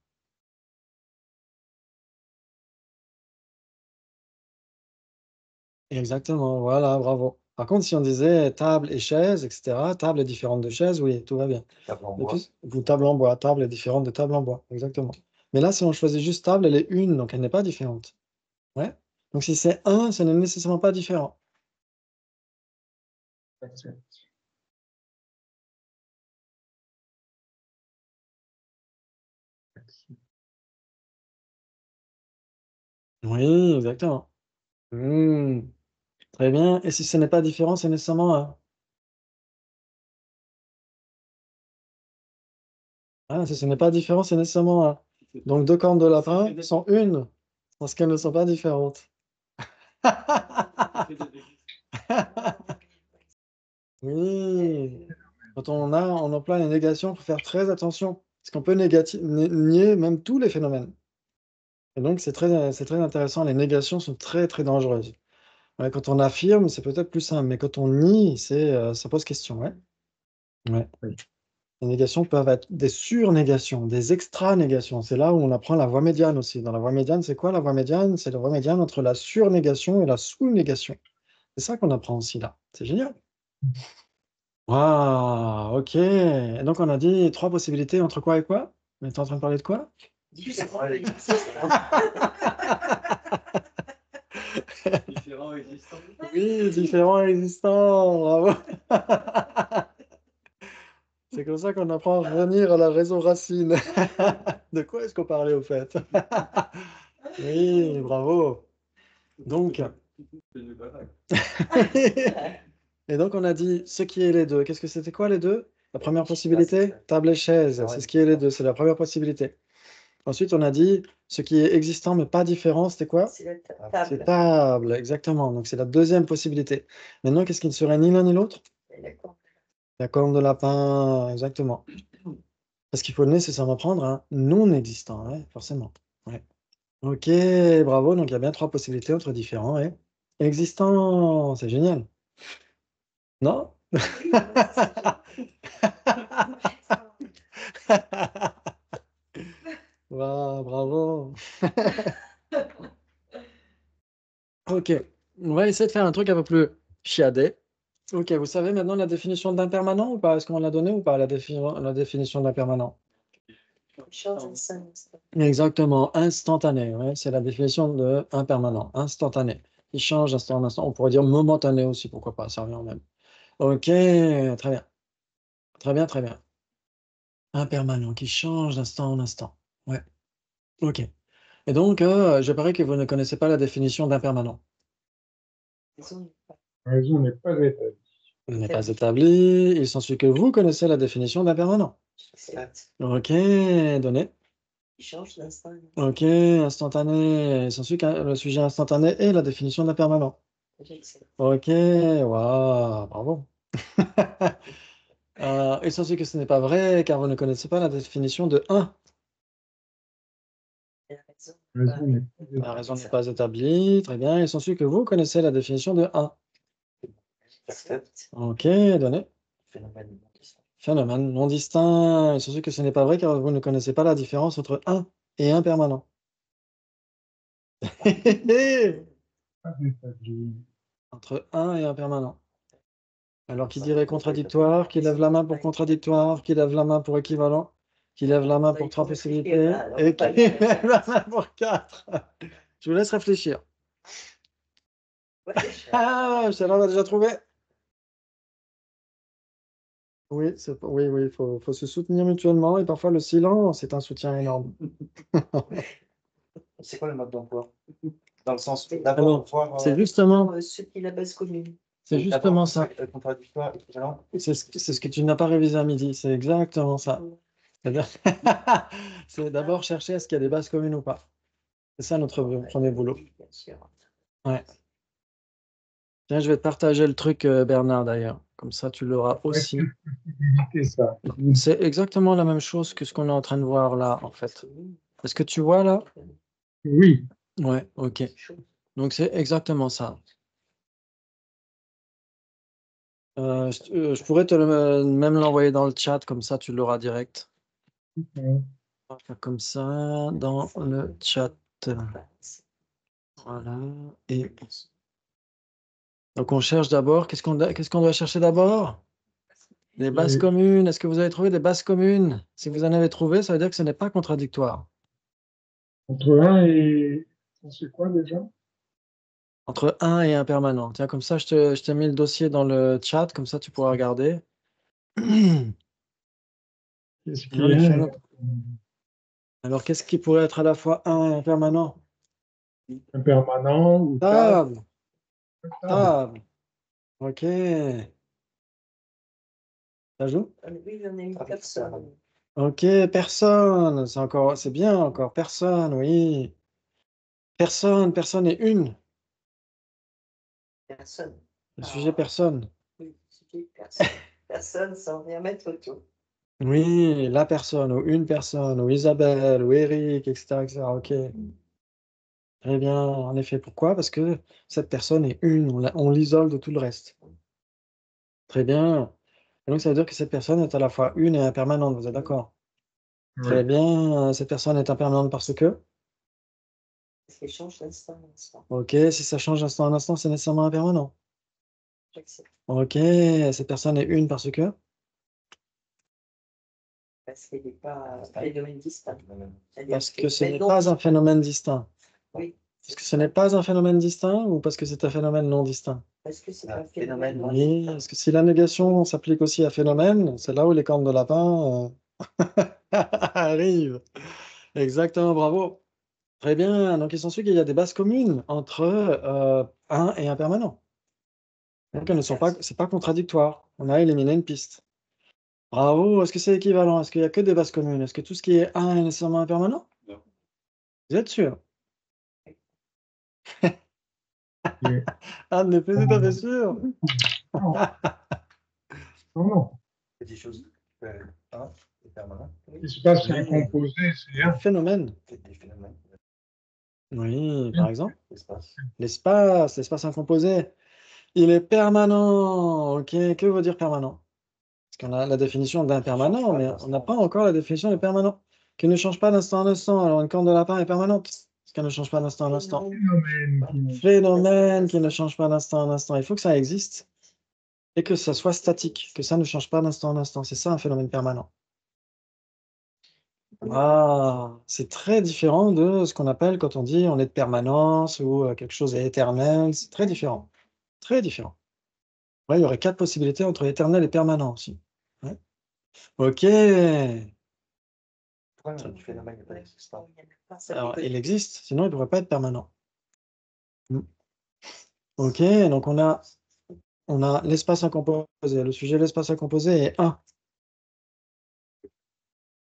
S1: Exactement, voilà, bravo. Par contre, si on disait table et chaise, etc., table est différente de chaise, oui, tout va bien.
S3: Table en
S1: Et
S3: bois.
S1: puis, ou table en bois, table est différente de table en bois, exactement. Mais là, si on choisit juste stable, elle est une, donc elle n'est pas différente. Ouais. Donc si c'est 1, ce n'est nécessairement pas différent. Oui, exactement. Très bien. Et si ce n'est pas différent, c'est nécessairement 1. Ah, si ce n'est pas différent, c'est nécessairement 1. Donc deux cornes de lapin sont une, parce qu'elles ne sont pas différentes. Oui. Quand on emploie les négations, il faut faire très attention, parce qu'on peut nier même tous les phénomènes. Et donc, c'est très intéressant. Les négations sont très, très dangereuses. Ouais, quand on affirme, c'est peut-être plus simple, mais quand on nie, ça pose question. Ouais. Ouais. Les négations peuvent être des surnégations, des extra-négations. C'est là où on apprend la voie médiane aussi. Dans la voie médiane, c'est quoi la voie médiane? C'est la voie médiane entre la surnégation et la sous-négation. C'est ça qu'on apprend aussi là. C'est génial. Waouh, ok. Et donc, on a dit 3 possibilités entre quoi et quoi? On est en train de parler de quoi?
S2: Différent et
S4: Différents existants.
S1: Oui, différents et existants. Bravo. C'est comme ça qu'on apprend à revenir à la raison racine. De quoi est-ce qu'on parlait au fait? Oui, bravo. Donc, et donc on a dit ce qui est les deux. Qu'est-ce que c'était quoi les deux? La première possibilité, table et chaise. C'est ce qui est les deux. C'est la première possibilité. Ensuite, on a dit ce qui est existant mais pas différent, c'était quoi?
S2: c'est la
S1: C'est
S2: table.
S1: table, exactement. Donc c'est la deuxième possibilité. Maintenant, qu'est-ce qui ne serait ni l'un ni l'autre?
S2: D'accord.
S1: La corne de lapin, exactement. Parce qu'il faut nécessairement prendre un non existant, ouais, forcément. Ouais. Ok, bravo. Donc il y a bien 3 possibilités entre différents et existants. C'est génial. Non? Waouh, bravo. Ok, on va essayer de faire un truc un peu plus chiadé. Ok, vous savez maintenant la définition d'impermanent ou pas? Est-ce qu'on l'a donné ou pas, la définition d'impermanent?
S2: Change en sens.
S1: Exactement, instantané, ouais, c'est la définition de impermanent, instantané. Il change d'instant en instant. On pourrait dire momentané aussi, pourquoi pas, ça revient au même. Ok, très bien. Très bien, très bien. Impermanent, qui change d'instant en instant. Ouais, ok. Et donc, je parie que vous ne connaissez pas la définition d'impermanent.
S5: La raison n'est pas établie.
S1: Elle n'est pas établie, il s'ensuit que vous connaissez la définition d'impermanent. Ok, donné.
S2: Il change d'instant.
S1: Ok, instantané. Il s'ensuit que le sujet instantané est la définition d'impermanent. Ok, waouh, bravo. Il s'ensuit que ce n'est pas vrai, car vous ne connaissez pas la définition de 1. La raison n'est pas établie, très bien. Il s'ensuit que vous connaissez la définition de 1. Ok, donné. Phénomène non distinct. Il s'ensuit que ce n'est pas vrai, car vous ne connaissez pas la différence entre 1 et impermanent.
S5: Pas établie.
S1: Entre 1 et impermanent. Alors, qui dirait contradictoire, qui lève la main pour contradictoire, qui lève la main pour équivalent, qui lève la main pour 3 possibilités, et qui lève la main pour 4. Je vous laisse réfléchir. Ah, Charles a déjà trouvé. Oui, il faut se soutenir mutuellement, et parfois le silence est un soutien énorme.
S3: C'est quoi le mode d'emploi? Dans le sens
S1: Alors,
S3: d'abord voir.
S1: c'est justement,
S2: Ce qui est la base commune.
S1: c'est justement ça.
S3: Contradictoire, équivalent.
S1: C'est ce que tu n'as pas révisé à midi, c'est exactement ça. C'est-à-dire, c'est d'abord chercher à ce qu'il y a des bases communes ou pas. C'est ça notre premier boulot.
S2: Bien sûr.
S1: Ouais. Tiens, je vais te partager le truc, Bernard, d'ailleurs. Comme ça, tu l'auras aussi.
S5: C'est ça.
S1: C'est exactement la même chose que ce qu'on est en train de voir là, en fait. Est-ce que tu vois là?
S5: Oui.
S1: Ouais, ok. Donc, c'est exactement ça. Je pourrais te même l'envoyer dans le chat, comme ça, tu l'auras direct. On va faire comme ça, dans le chat. Voilà. Et donc, on cherche d'abord. Qu'est-ce qu'on doit chercher d'abord? Les bases communes. Est-ce que vous avez trouvé des bases communes? Si vous en avez trouvé, ça veut dire que ce n'est pas contradictoire.
S5: Entre 1 et... C'est quoi déjà?
S1: Entre 1 et 1 permanent. Tiens, comme ça, je t'ai mis le dossier dans le chat, comme ça tu pourras regarder.
S5: Qu'est-ce qui
S1: Alors, les
S5: est 1 et
S1: phénomènes- Alors, qu'est-ce qui pourrait être à la fois 1 et 1 permanent?
S5: un permanent ou
S1: Table,
S5: table?
S1: table. Ok. Ça joue?
S2: Oui, j'en ai une personne.
S1: Ok, personne. C'est bien encore. Personne, oui. Personne et une.
S2: Personne.
S1: Le sujet personne.
S2: Oui, sujet personne. Personne, ça revient à mettre tout.
S1: Oui, la personne, ou une personne, ou Isabelle, ou Eric, etc., etc. Ok. Très bien, en effet. Pourquoi? Parce que cette personne est une, on l'isole de tout le reste. Très bien. Et donc, ça veut dire que cette personne est à la fois une et impermanente, vous êtes d'accord? Très
S5: Oui.
S1: bien. Cette personne est impermanente parce que?
S2: Parce qu'elle change d'instant en instant.
S1: Ok, si ça change d'instant en instant, c'est nécessairement impermanent.
S2: J'accepte.
S1: Ok, cette personne est une parce que?
S2: Parce qu'elle n'est pas un phénomène distinct.
S1: Parce que ce n'est pas un phénomène distinct.
S2: Oui.
S1: Parce que ce n'est pas un phénomène distinct ou parce que c'est un phénomène non distinct?
S2: Parce que c'est un phénomène non
S1: Oui,
S2: distinct.
S1: parce que si la négation s'applique aussi à phénomène, c'est là où les cornes de lapin arrivent. Exactement, bravo. Très bien. Donc, il s'ensuit qu'il y a des bases communes entre un et un permanent. Donc, elles ne sont pas, c'est pas contradictoire. On a éliminé une piste. Bravo. Est-ce que c'est équivalent? Est-ce qu'il n'y a que des bases communes? Est-ce que tout ce qui est un est nécessairement impermanent?
S4: Non.
S1: Vous êtes sûr?
S5: Et-
S1: Anne n'est plus tout à fait sûr.
S5: Non, non.
S3: C'est des choses et permanent.
S5: Il se passe un
S1: Oui.
S5: composé, c'est
S1: Un
S5: 1.
S1: phénomène.
S3: C'est des phénomènes.
S1: Oui, par exemple.
S3: L'espace.
S1: L'espace incomposé. Il est permanent. Ok, que veut dire permanent? Parce qu'on a la définition d'impermanent, mais on n'a pas encore la définition de permanent. Qui ne change pas d'instant en instant. Alors, une corne de lapin est permanente. Parce qu'elle ne change pas d'instant en instant.
S5: Phénomène qui
S1: Phénomène qui ne change pas d'instant en instant. Il faut que ça existe et que ça soit statique, que ça ne change pas d'instant en instant. C'est ça un phénomène permanent. Ah, c'est très différent de ce qu'on appelle quand on dit on est de permanence ou quelque chose est éternel. C'est très différent. Très différent. Ouais, il y aurait 4 possibilités entre éternel et permanent aussi. Ouais. Ok.
S3: Pourquoi du phénomène n'est pas existant?
S1: Alors, il existe, sinon il ne pourrait pas être permanent. Mm. Ok, donc on a l'espace incomposé. Le sujet de l'espace incomposé est 1.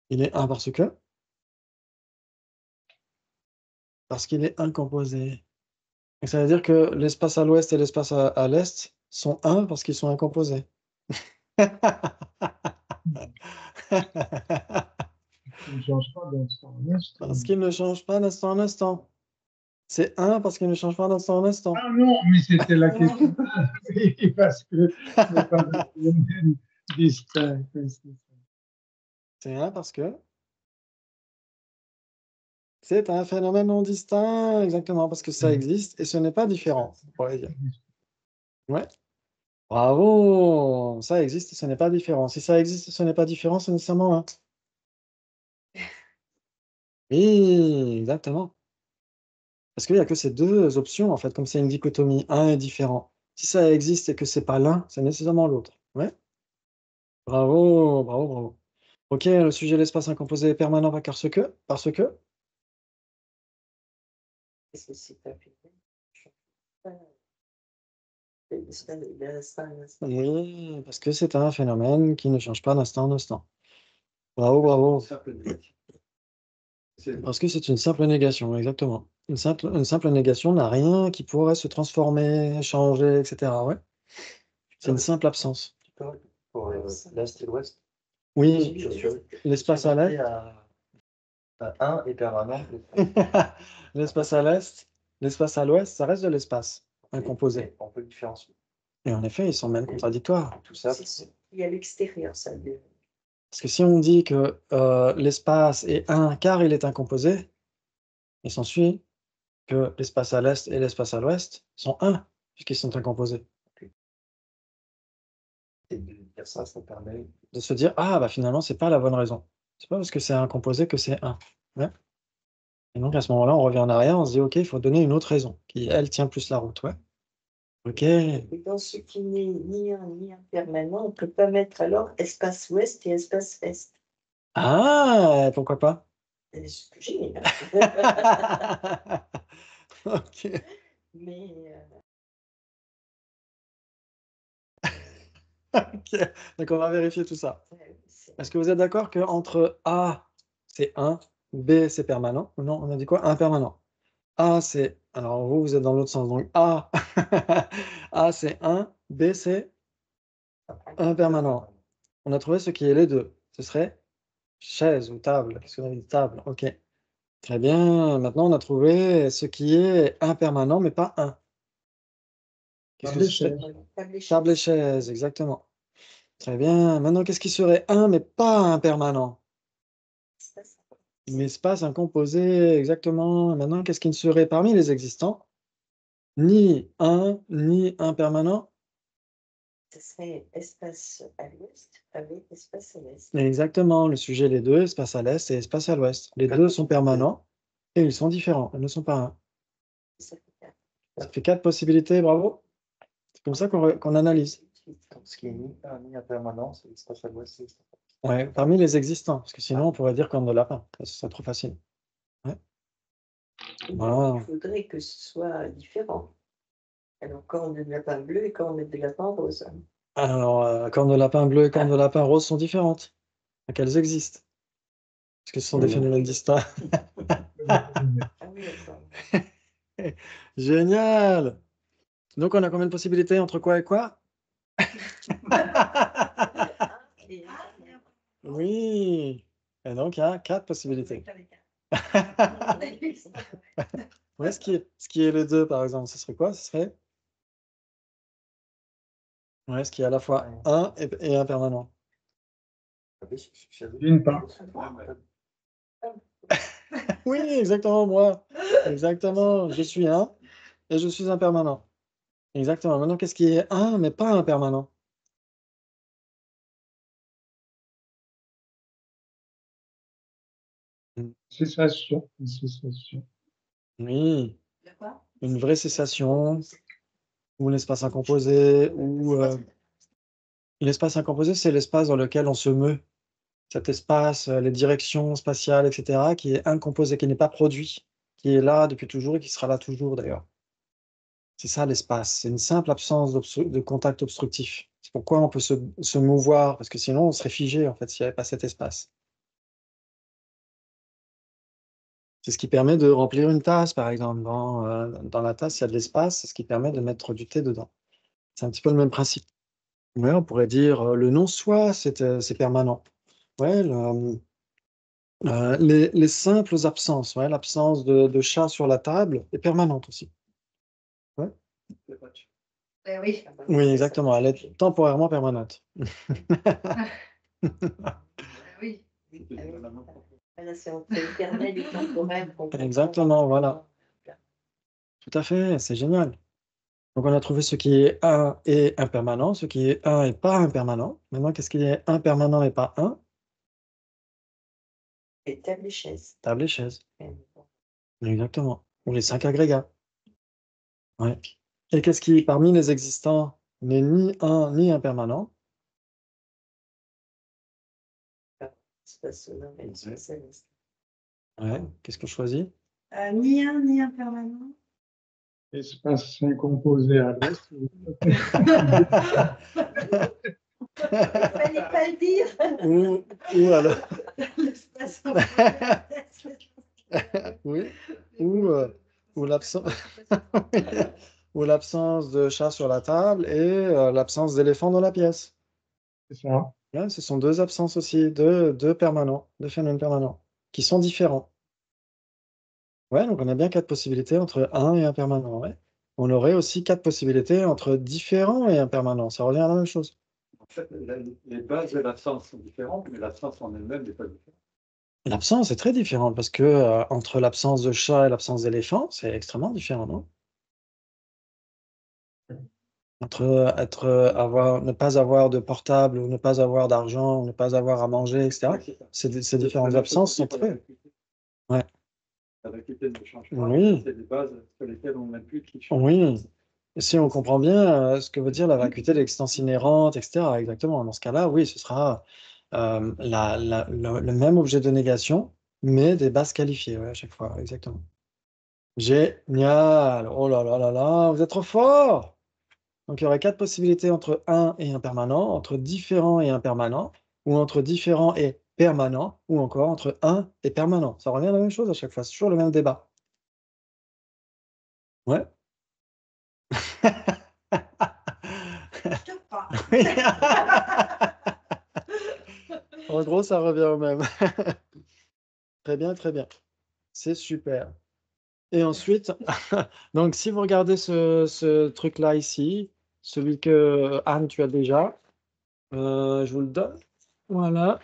S1: Il est 1 parce qu'il est incomposé. Donc ça veut dire que l'espace à l'ouest et l'espace à l'est sont 1 parce qu'ils sont incomposés.
S5: ne change pas d'instant en instant.
S1: Parce qu'il ne change pas d'instant en instant. C'est 1 parce qu'il ne change pas d'instant en instant.
S5: Ah non, mais c'était la question. Oui, parce que ce n'est pas un phénomène distinct.
S1: C'est 1 parce que c'est un phénomène non distinct, exactement, parce que ça existe et ce n'est pas différent. on pourrait dire. Ouais. Bravo! Ça existe et ce n'est pas différent. Si ça existe et ce n'est pas différent, c'est nécessairement 1. Oui, exactement. Parce qu'il n'y a que ces 2 options, en fait, comme c'est une dichotomie, 1 est différent. Si ça existe et que c'est pas l'un, c'est nécessairement l'autre. Ouais. Bravo, bravo, bravo. OK, le sujet de l'espace incomposé est permanent parce que?
S2: Parce que c'est un phénomène. L'instant en instant.
S1: Oui, parce que c'est un phénomène qui ne change pas d'instant en instant. Bravo, bravo.
S4: Simple négation. C'est-
S1: Parce que c'est une simple négation, exactement. Une simple négation n'a rien qui pourrait se transformer, changer, etc. Ouais. C'est une simple absence.
S3: Tu peux pour l'Est et l'Ouest?
S1: Oui,
S3: Je suis
S1: l'espace à l'est.
S3: à 1 et permanent.
S1: L'espace à l'est, l'espace à l'ouest, ça reste de l'espace incomposé.
S3: Mais on peut le différencier.
S1: Et en effet, ils sont même contradictoires.
S3: Tout ça,
S2: Il y a l'extérieur, ça.
S1: Parce que si on dit que l'espace est 1 car il est incomposé, il s'ensuit que l'espace à l'est et l'espace à l'ouest sont 1 puisqu'ils sont incomposés.
S3: et de dire ça permet.
S1: De se dire, ah bah finalement, c'est pas la bonne raison. C'est pas parce que c'est incomposé que c'est 1. Ouais. Et donc, à ce moment-là, on revient en arrière, on se dit, OK, il faut donner une autre raison, qui, elle, tient plus la route, ouais. OK.
S2: Et dans ce qui n'est ni un ni impermanent, on ne peut pas mettre alors espace ouest et espace est.
S1: Ah, pourquoi pas?
S2: C'est ce que j'ai.
S1: OK.
S2: Mais
S1: OK. Donc, on va vérifier tout ça.
S2: c'est
S1: Est-ce que vous êtes d'accord qu'entre A, c'est 1, B, c'est permanent? Ou non, on a dit quoi? Impermanent. A, c'est... Alors, vous êtes dans l'autre sens. Donc, A, A, c'est 1, B, c'est impermanent. On a trouvé ce qui est les deux. Ce serait chaise ou table. Qu'est-ce qu'on a dit? Table. OK. Très bien. Maintenant, on a trouvé ce qui est impermanent, mais pas 1. Qu'est-ce que
S5: Table et
S1: c'est?
S5: chaise.
S2: table et chaise.
S1: Table et chaise, exactement. Très bien. Maintenant, qu'est-ce qui serait 1, mais pas impermanent?
S2: Espace.
S1: L'espace incomposé, exactement. Maintenant, qu'est-ce qui ne serait parmi les existants? Ni 1, ni impermanent?
S2: Ce serait espace à l'ouest avec espace à l'est.
S1: Exactement. Le sujet, les deux, espace à l'est et espace à l'ouest. Les deux sont permanents et ils sont différents. Ils ne sont pas 1.
S2: Ça fait quatre.
S1: Ça fait 4 possibilités, bravo. C'est comme ça qu'on analyse.
S3: Ce qui est ni impermanent, c'est l'espace à l'ouest, c'est l'espace à l'est.
S1: Ouais, parmi les existants, parce que sinon on pourrait dire corne de lapin, ça serait trop facile. Ouais. Voilà.
S2: Il faudrait que ce soit différent. Alors, corne de lapin bleu et corne de lapin rose.
S1: Alors, corne de lapin bleu et corne de lapin rose sont différentes. Elles existent. Parce que ce sont des phénomènes distincts.
S2: Ah oui, d'accord.
S1: Génial! Donc on a combien de possibilités entre quoi et quoi?
S2: Et-
S1: Oui! Et donc il y a 4 possibilités. Ouais, ce qui est les deux, par exemple, ce serait quoi? Ce serait ouais, ce qui est à la fois 1 et impermanent.
S5: D'une part.
S1: Oui, exactement, moi. Exactement, je suis 1 et je suis impermanent. Exactement. Maintenant, qu'est-ce qui est 1 mais pas impermanent?
S5: Cessation. Une cessation.
S1: Oui,
S2: De quoi?
S1: une vraie cessation ou l'espace incomposé ou l'espace incomposé, c'est l'espace dans lequel on se meut. Cet espace, les directions spatiales, et cetera, qui est incomposé, qui n'est pas produit, qui est là depuis toujours et qui sera là toujours d'ailleurs. C'est ça l'espace, c'est une simple absence de contact obstructif. C'est pourquoi on peut se mouvoir, parce que sinon on serait figé en fait s'il n'y avait pas cet espace. C'est ce qui permet de remplir une tasse, par exemple. Dans la tasse, il y a de l'espace, c'est ce qui permet de mettre du thé dedans. C'est un petit peu le même principe. Ouais, on pourrait dire, le non-soi, c'est permanent. Ouais, les simples absences, ouais, l'absence de chat sur la table est permanente aussi. Ouais.
S2: Oui.
S1: Oui, exactement, elle est temporairement permanente.
S2: Oui. Voilà, c'est entre éternel et temporaire.
S1: Exactement, voilà. Tout à fait, c'est génial. Donc on a trouvé ce qui est 1 et impermanent, ce qui est 1 et pas impermanent. Maintenant, qu'est-ce qui est impermanent et pas 1?
S2: Et table et chaise.
S1: Table et chaise. Exactement. Ou les 5 agrégats. Ouais. Et qu'est-ce qui, parmi les existants, n'est ni 1 ni impermanent?
S2: Espace au nord et espace à l'est.
S1: Ouais. Qu'est-ce qu'on choisit?
S2: Ni un ni impermanent.
S5: Espace incomposé à l'ouest.
S2: Il fallait pas le dire.
S1: Ou alors,
S2: L'espace composé à l'est.
S1: oui, ou l'absence ou l'absence de chat sur la table et l'absence d'éléphant dans la pièce.
S5: C'est ça.
S1: Ouais, ce sont 2 absences aussi, 2 permanents, 2 phénomènes permanents, qui sont différents. Ouais, donc on a bien 4 possibilités entre 1 et impermanent, ouais. On aurait aussi 4 possibilités entre différents et impermanents, ça revient à la même chose.
S4: En fait, les bases de l'absence sont différentes, mais l'absence en elle-même n'est pas différente.
S1: L'absence est très différente parce que, entre l'absence de chat et l'absence d'éléphant, c'est extrêmement différent, non? Ne pas avoir de portable ou ne pas avoir d'argent ou ne pas avoir à manger et cetera,
S4: Oui, c'est ça.
S1: ces différentes absences sont très ouais.
S4: La vacuité ne change pas.
S1: Oui.
S4: C'est des bases sur lesquelles on appuie qui changent.
S1: Oui. Et si on comprend bien ce que veut dire la vacuité de l'existence inhérente, etc. Exactement. Dans ce cas-là, oui, ce sera le même objet de négation, mais des bases qualifiées, ouais, à chaque fois. Exactement. Génial. Oh là là là là, vous êtes trop fort. Donc, il y aurait 4 possibilités entre un et impermanent, entre différent et impermanent, ou entre différent et permanent, ou encore entre un et permanent. Ça revient à la même chose à chaque fois, c'est toujours le même débat. Ouais.
S2: Je pas.
S1: Oui. En gros, ça revient au même. Très bien, très bien. C'est super. Et ensuite, donc si vous regardez ce truc-là ici, celui que Anne, tu as déjà, je vous le donne. Voilà.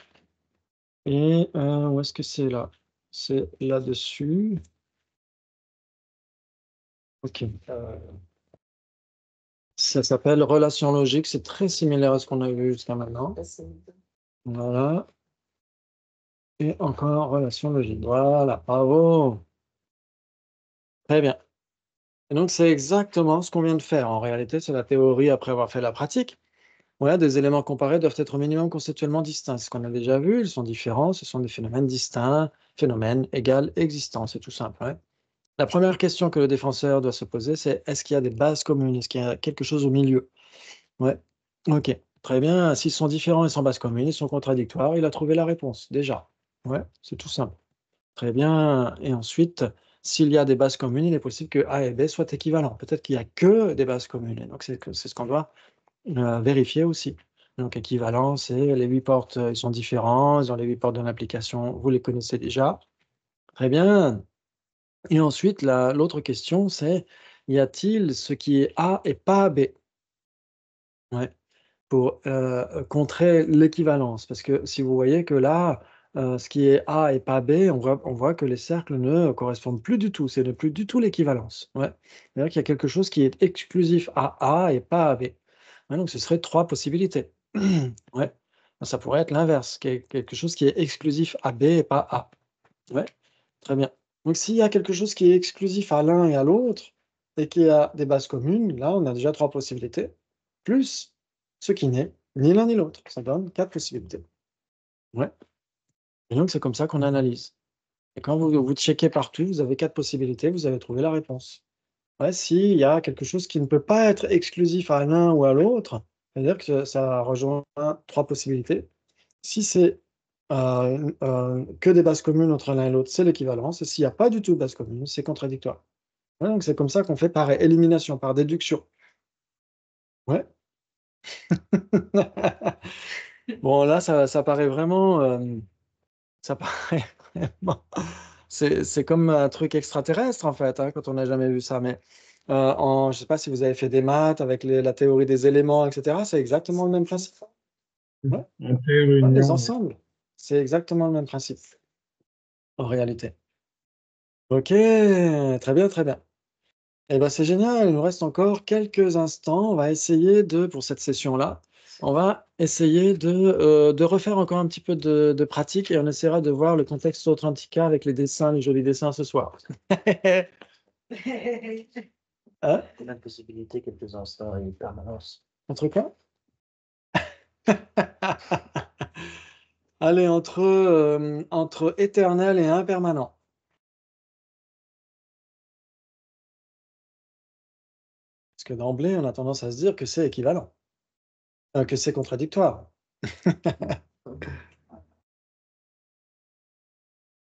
S1: Et où est-ce que c'est là? C'est là-dessus. Ok. Ça s'appelle relation logique. C'est très similaire à ce qu'on a vu jusqu'à maintenant. Voilà. Et encore relation logique. Voilà. Bravo. Très bien. Et donc, c'est exactement ce qu'on vient de faire. En réalité, c'est la théorie après avoir fait la pratique. Voilà, des éléments comparés doivent être au minimum conceptuellement distincts. C'est ce qu'on a déjà vu. Ils sont différents. Ce sont des phénomènes distincts. Phénomène égale existence. C'est tout simple. Ouais. La première question que le défenseur doit se poser, c'est est-ce qu'il y a des bases communes? Est-ce qu'il y a quelque chose au milieu? Ouais. OK. Très bien. S'ils sont différents et sans base commune, ils sont contradictoires, il a trouvé la réponse, déjà. Ouais, c'est tout simple. Très bien. Et ensuite, s'il y a des bases communes, il est possible que A et B soient équivalents. Peut-être qu'il n'y a que des bases communes. Et donc, c'est ce qu'on doit vérifier aussi. Donc, équivalent, c'est les 8 portes, ils sont différents. Ils ont les 8 portes de l'application. Vous les connaissez déjà. Très bien. Et ensuite, l'autre question, c'est y a-t-il ce qui est A et pas B? Ouais. Pour contrer l'équivalence. Parce que si vous voyez que là, ce qui est A et pas B, on voit que les cercles ne correspondent plus du tout. C'est ne plus du tout l'équivalence. Ouais. C'est-à-dire qu'il y a quelque chose qui est exclusif à A et pas à B. Ouais, donc ce serait 3 possibilités. Ouais. Ça pourrait être l'inverse, quelque chose qui est exclusif à B et pas A. Ouais, très bien. Donc s'il y a quelque chose qui est exclusif à l'un et à l'autre, et qui a des bases communes, là, on a déjà 3 possibilités, plus ce qui n'est ni l'un ni l'autre. Ça donne 4 possibilités. Ouais. Et donc c'est comme ça qu'on analyse. Et quand vous checkez partout, vous avez 4 possibilités, vous avez trouvé la réponse. Ouais, s'il y a quelque chose qui ne peut pas être exclusif à l'un ou à l'autre, c'est-à-dire que ça rejoint 3 possibilités. Si c'est que des bases communes entre l'un et l'autre, c'est l'équivalence. Et s'il n'y a pas du tout de base commune, c'est contradictoire. Ouais, donc c'est comme ça qu'on fait par élimination, par déduction. Ouais. Bon, là, ça paraît vraiment. Ça paraît vraiment. C'est comme un truc extraterrestre, en fait, hein, quand on n'a jamais vu ça. Mais je ne sais pas si vous avez fait des maths avec la théorie des éléments, etc. C'est exactement le même principe. Ouais. Les
S5: Interunion.
S1: ensembles, c'est exactement le même principe, en réalité. Ok, très bien, très bien. Eh ben, c'est génial, il nous reste encore quelques instants. On va essayer pour cette session-là, on va essayer de refaire encore un petit peu de pratique et on essaiera de voir le contexte authentica avec les dessins, les jolis dessins ce soir. Hein?
S3: La possibilité, quelques instants et une permanence.
S1: Entre quoi? Allez, entre éternel et impermanent. Parce que d'emblée, on a tendance à se dire que c'est équivalent, que c'est contradictoire.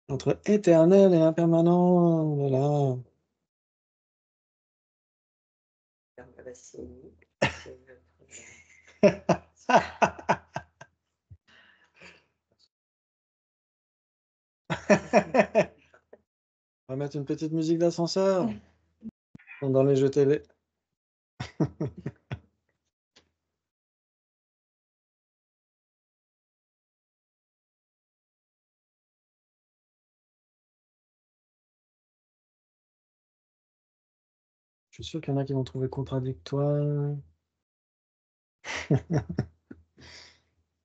S1: Entre éternel et impermanent, voilà. On va mettre une petite musique d'ascenseur dans les jeux télé. Je suis sûr qu'il y en a qui vont trouver contradictoire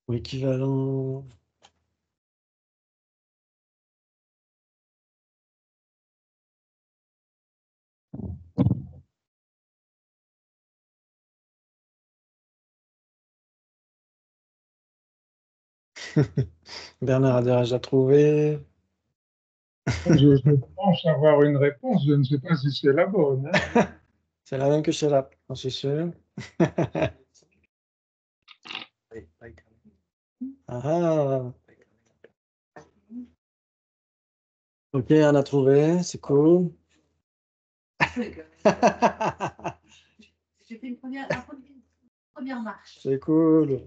S1: ou équivalent. Bernard a déjà trouvé.
S5: Je pense avoir une réponse, je ne sais pas si c'est la bonne. Hein.
S1: C'est la même que chez Lap, j'en suis sûr. Ah, ok, on a trouvé, c'est cool.
S6: J'ai fait une première marche.
S1: C'est cool.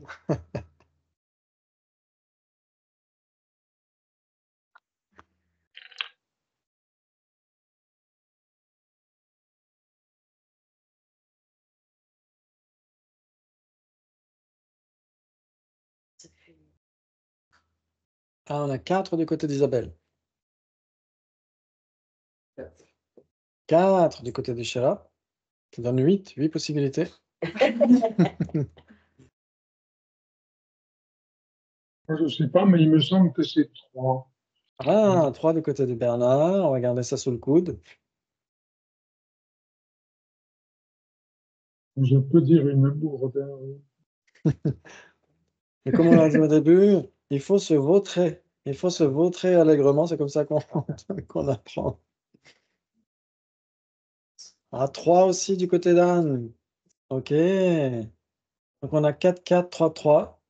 S1: Ah, on a 4 du côté d'Isabelle. 4 du côté de Sheila. Ça donne 8 possibilités.
S5: Je ne sais pas, mais il me semble que c'est 3.
S1: Ah, 3 du côté de Bernard. On va garder ça sous le coude.
S5: Je peux dire une bourde.
S1: Mais comme on l'a dit au début, il faut se vautrer. Il faut se vautrer allègrement. C'est comme ça qu'on apprend. Ah, 3 aussi du côté d'Anne. Ok. Donc on a 4, 4, 3, 3.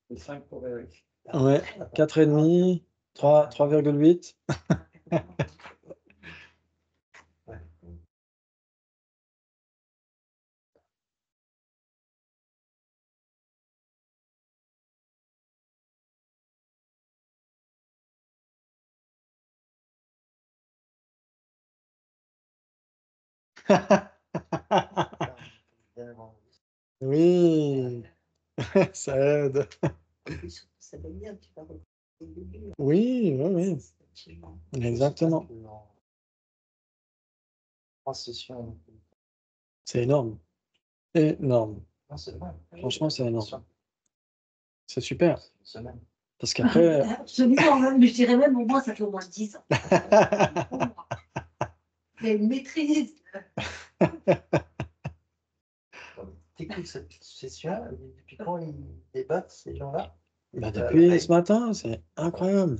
S4: Et 5 pour Eric.
S1: Ouais, 4,5, 3, 3,8. Oui, ça aide.
S2: Ça va bien, tu vas retrouver le début.
S1: Oui, oui, oui. Exactement.
S3: 3 sessions.
S1: C'est énorme. Énorme.
S3: Non, c'est vrai.
S1: Franchement, c'est énorme. C'est super.
S3: C'est même.
S1: Parce qu'après.
S6: Absolument, même, mais je dirais même au moins, ça fait au moins 10 ans. Mais une maîtrise.
S3: T'écoutes cette session, depuis quand ils débattent, ces gens-là?
S1: Bah, depuis ce matin, c'est incroyable.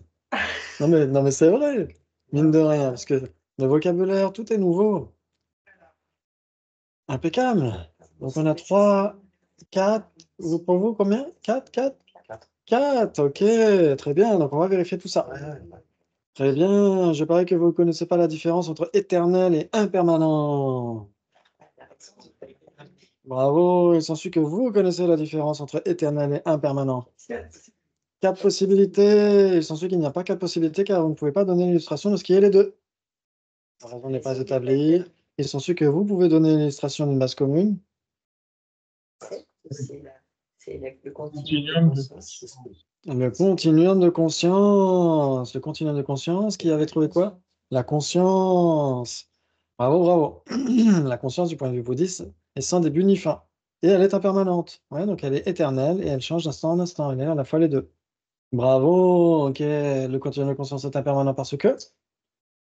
S1: Non, mais c'est vrai. Mine de rien, parce que le vocabulaire, tout est nouveau. Impeccable. Donc on a 3, 4. Pour vous, combien? 4, 4? 4, ok, très bien. Donc on va vérifier tout ça. Très bien. Je parie que vous ne connaissez pas la différence entre éternel et impermanent. Bravo, il s'ensuit que vous connaissez la différence entre éternel et impermanent. 4 possibilités. Il s'ensuit qu'il n'y a pas 4 possibilités car vous ne pouvez pas donner l'illustration de ce qui est les deux. La raison n'est pas établie. Il s'ensuit que vous pouvez donner l'illustration d'une base commune.
S2: C'est le
S5: Continuum de
S2: conscience.
S1: Le continuum de conscience. Le continuum de conscience, qui avait trouvé quoi? La conscience. Bravo, bravo. La conscience, du point de vue bouddhiste, est sans début ni fin. Et elle est impermanente. Ouais, donc elle est éternelle et elle change d'instant en instant. Elle est à la fois les deux. Bravo. Ok. Le continuum de conscience est impermanent parce que.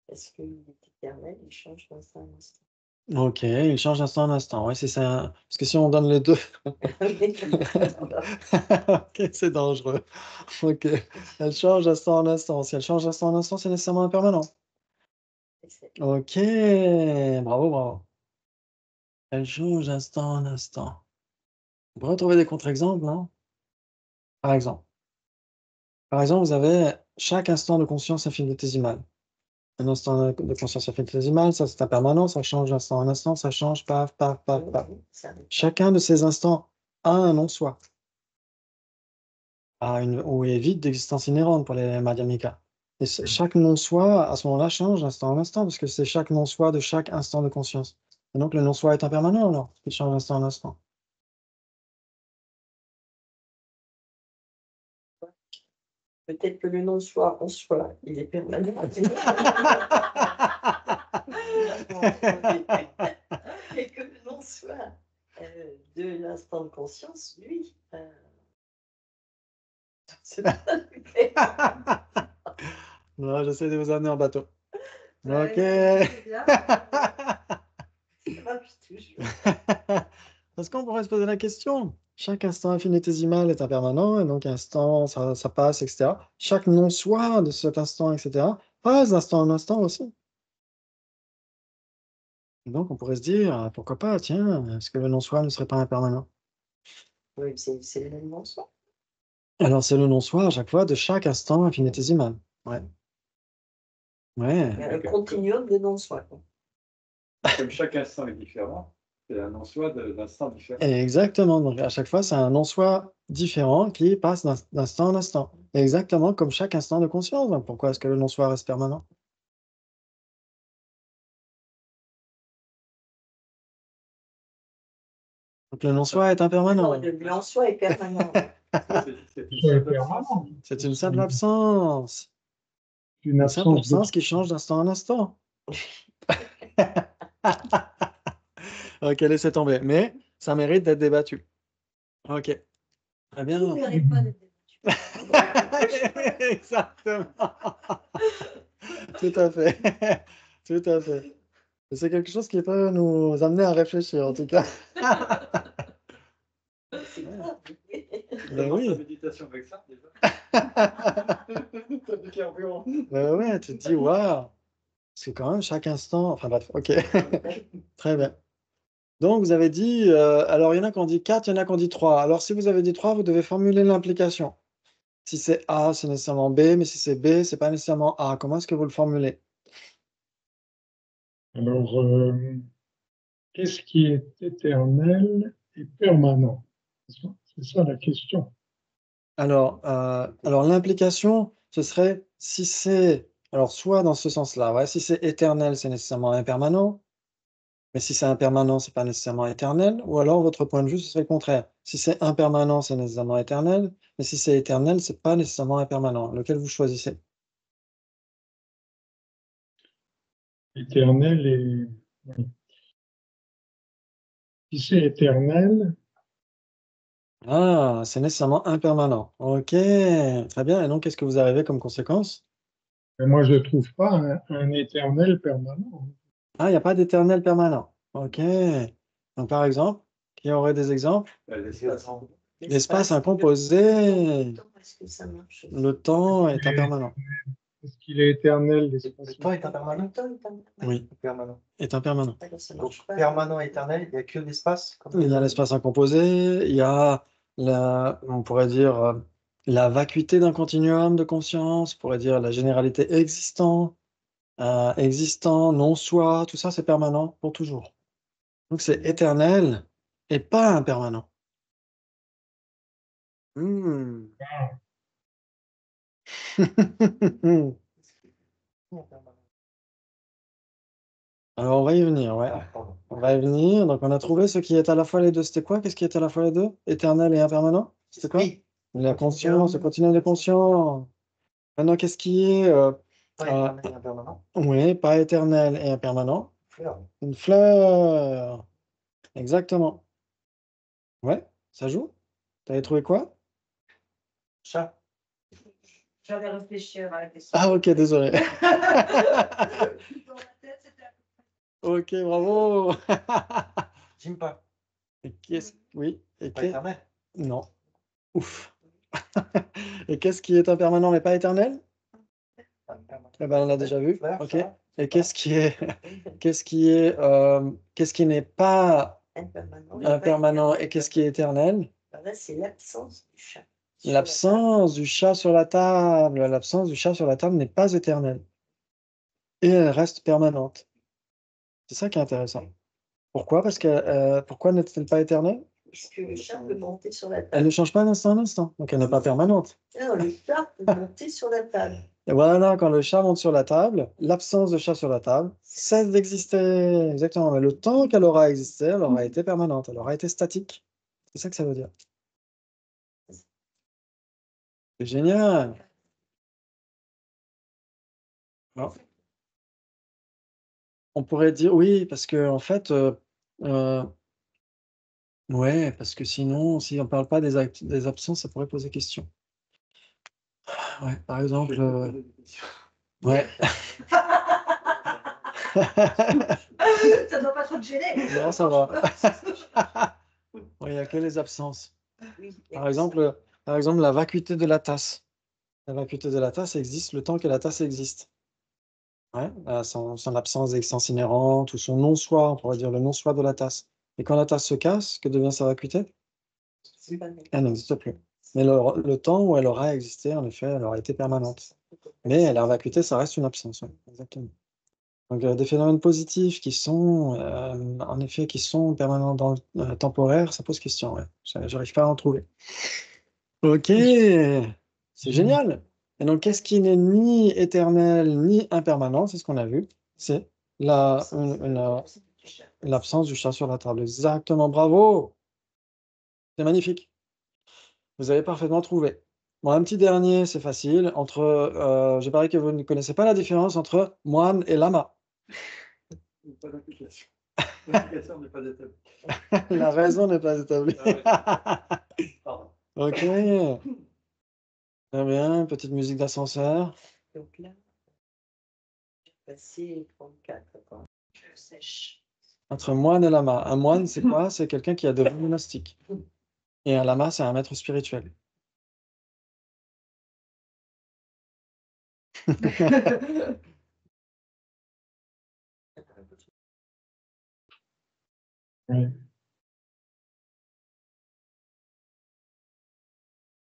S2: Parce qu'il est éternel, il change d'instant en instant.
S1: Ok, il change d'instant en instant. Ouais, c'est ça. Parce que si on donne les deux. Ok, c'est dangereux. Ok. Elle change d'instant en instant. Si elle change d'instant en instant, c'est nécessairement impermanent. Ok, bravo, bravo. Elle change d'instant en instant. On peut retrouver des contre-exemples, non? Par exemple. Par exemple, vous avez chaque instant de conscience infinitésimale. Un instant de conscience infinitésimale, ça c'est impermanent, ça change d'instant en instant, ça change, paf, paf, paf, paf. Chacun de ces instants a un non-soi. Ou est vide d'existence inhérente pour les Madhyamika. Et chaque non-soi, à ce moment-là, change d'instant en instant, parce que c'est chaque non-soi de chaque instant de conscience. Et donc le non-soi est impermanent alors, il change d'instant en instant.
S2: Peut-être que le non-soi en soi, il est permanent. Et que le non-soi de l'instant de conscience, lui,
S1: Non, j'essaie de vous amener en bateau. Ok. Est-ce qu'on pourrait se poser la question? Chaque instant infinitésimal est impermanent, et donc instant, ça passe, etc. Chaque non-soi de cet instant, etc., passe d'instant en instant aussi. Et donc on pourrait se dire, pourquoi pas, tiens, est-ce que le non-soi ne serait pas impermanent?
S2: Oui, c'est le même bonsoir.
S1: Alors c'est le non-soi à chaque fois de chaque instant infinitésimal. Ouais.
S2: Il y
S1: Ouais,
S2: a un continuum de non-soi, quoi.
S4: Comme chaque instant est différent, c'est un en-soi d'instant différent.
S1: exactement. Donc à chaque fois, c'est un non-soi différent qui passe d'instant en instant. Exactement comme chaque instant de conscience. Donc pourquoi est-ce que le non-soi reste permanent? Donc le non-soi est impermanent.
S2: Non, le non-soi est permanent.
S4: C'est une
S5: C'est
S4: seule
S5: permanent.
S4: absence.
S1: C'est une simple absence.
S5: Une
S1: Une simple
S5: absence de
S1: absence qui change d'instant en instant. Ok, laissez tomber. Mais ça mérite d'être débattu. Ok. Très bien.
S6: Tout mérite pas d'être débattu.
S1: Exactement. Tout à fait. Tout à fait. Et c'est quelque chose qui peut nous amener à réfléchir, en tout cas.
S2: C'est grave.
S1: Ben
S4: Commence la
S1: oui.
S4: méditation avec ça, déjà.
S1: T'as du carburant. Ben ouais, tu te dis, waouh. Parce que quand même, chaque instant. Enfin bref, ok. Très bien. Donc, vous avez dit, alors il y en a qui ont dit 4, il y en a qui ont dit 3. Alors, si vous avez dit 3, vous devez formuler l'implication. Si c'est A, c'est nécessairement B, mais si c'est B, c'est pas nécessairement A. Comment est-ce que vous le formulez?
S5: Alors, qu'est-ce qui est éternel et permanent? C'est ça la question.
S1: Alors, l'implication, ce serait si c'est, alors soit dans ce sens-là, ouais, si c'est éternel, c'est nécessairement impermanent, mais si c'est impermanent, c'est pas nécessairement éternel, ou alors votre point de vue, ce serait le contraire. Si c'est impermanent, c'est nécessairement éternel, mais si c'est éternel, c'est pas nécessairement impermanent. Lequel vous choisissez?
S5: Éternel et... oui. Si c'est éternel,
S1: Ah, c'est nécessairement impermanent. Ok, très bien. Et donc, qu'est-ce que vous arrivez comme conséquence?
S5: mais moi je ne trouve pas un éternel permanent.
S1: Ah, il n'y a pas d'éternel permanent. Ok. Donc, par exemple, qui aurait des exemples? L'espace incomposé.
S2: Est-ce que ça marche?
S1: Le temps est impermanent.
S5: Est-ce qu'il est éternel,
S3: Le
S5: l'espace?
S3: temps est impermanent?
S2: Le temps est permanent.
S1: Oui,
S3: Permanent.
S1: est impermanent.
S2: Alors, ça
S3: Donc,
S2: marche pas.
S3: permanent, éternel, il n'y a que l'espace.
S1: Il y a l'espace incomposé, il y a on pourrait dire, la vacuité d'un continuum de conscience, on pourrait dire la généralité existant, non soi, tout ça c'est permanent pour toujours. Donc c'est éternel et pas impermanent. Hmm. Alors on va y venir, ouais.
S3: Ah, pardon.
S1: On va y venir. Donc on a trouvé ce qui est à la fois les deux. C'était quoi? Qu'est-ce qui est à la fois les deux? Éternel et impermanent? C'était quoi?
S3: Oui,
S1: La conscience, le continuum de conscience. Maintenant, qu'est-ce qui est
S3: pas éternel et impermanent.
S1: oui, pas éternel et impermanent?
S3: Fleur.
S1: Une fleur. Exactement. Ouais, ça joue? T'avais trouvé quoi?
S3: Chat.
S6: J'avais réfléchi à la question.
S1: Ah, ok, désolé.
S6: Dans ma tête, c'était
S1: Ok, bravo.
S3: Jimpa.
S1: Et oui, et
S3: Pas éternel.
S1: non. Ouf. Et qu'est-ce qui est impermanent mais pas éternel?
S3: Pas impermanent.
S1: Eh ben, on l'a déjà vu.
S3: Fleur,
S1: Ok.
S3: chat.
S1: Et qu'est-ce qui n'est pas impermanent et qu'est-ce qui est éternel?
S2: Alors là, c'est l'absence du chat.
S1: L'absence du chat sur la table. L'absence du chat sur la table n'est pas éternelle. Et elle reste permanente. C'est ça qui est intéressant. Pourquoi? Parce que pourquoi n'est-elle pas éternelle?
S2: Parce que le chat peut monter sur la
S1: Elle
S2: table.
S1: ne change pas d'instant en instant, donc elle n'est pas permanente.
S2: Non, le chat peut monter sur la table.
S1: Et voilà, quand le chat monte sur la table, l'absence de chat sur la table cesse d'exister. Exactement. Mais le temps qu'elle aura existé, elle aura été permanente, elle aura été statique. C'est ça que ça veut dire. C'est génial. Non. On pourrait dire oui, parce que en fait, ouais, parce que sinon, si on parle pas des absences, ça pourrait poser question. Ouais, par exemple, ouais.
S6: Ça doit pas trop te gêner.
S1: Non, ça va. Ouais, il y a que les absences.
S2: Oui,
S1: Par exemple, la vacuité de la tasse. La vacuité de la tasse existe le temps que la tasse existe. Ouais, son absence d'existence inhérente ou son non-soi, on pourrait dire le non-soi de la tasse. Et quand la tasse se casse, que devient sa vacuité?
S2: c'est pas mal.
S1: Elle n'existe plus. Mais le temps où elle aura existé, en effet, elle aura été permanente. Mais la vacuité, ça reste une absence, ouais, exactement. Donc, des phénomènes positifs qui sont, en effet, qui sont permanents dans le temporaire, ça pose question, ouais. J'arrive pas à en trouver. OK, c'est génial. Et donc, qu'est-ce qui n'est ni éternel ni impermanent? C'est ce qu'on a vu. C'est l'absence du chat sur la table. Exactement, bravo. C'est magnifique. Vous avez parfaitement trouvé. Bon, un petit dernier, c'est facile. Je parie que vous ne connaissez pas la différence entre moine et lama.
S4: Pas d'application. L'application n'est pas établie.
S1: La raison n'est pas établie.
S4: Pardon.
S1: OK. Très bien, petite musique d'ascenseur.
S2: Donc là, j'ai passé 34, quoi. Je sèche.
S1: Entre moine et lama. Un moine, c'est quoi? C'est quelqu'un qui a devenu monastique. Et un lama, c'est un maître spirituel.
S5: Oui.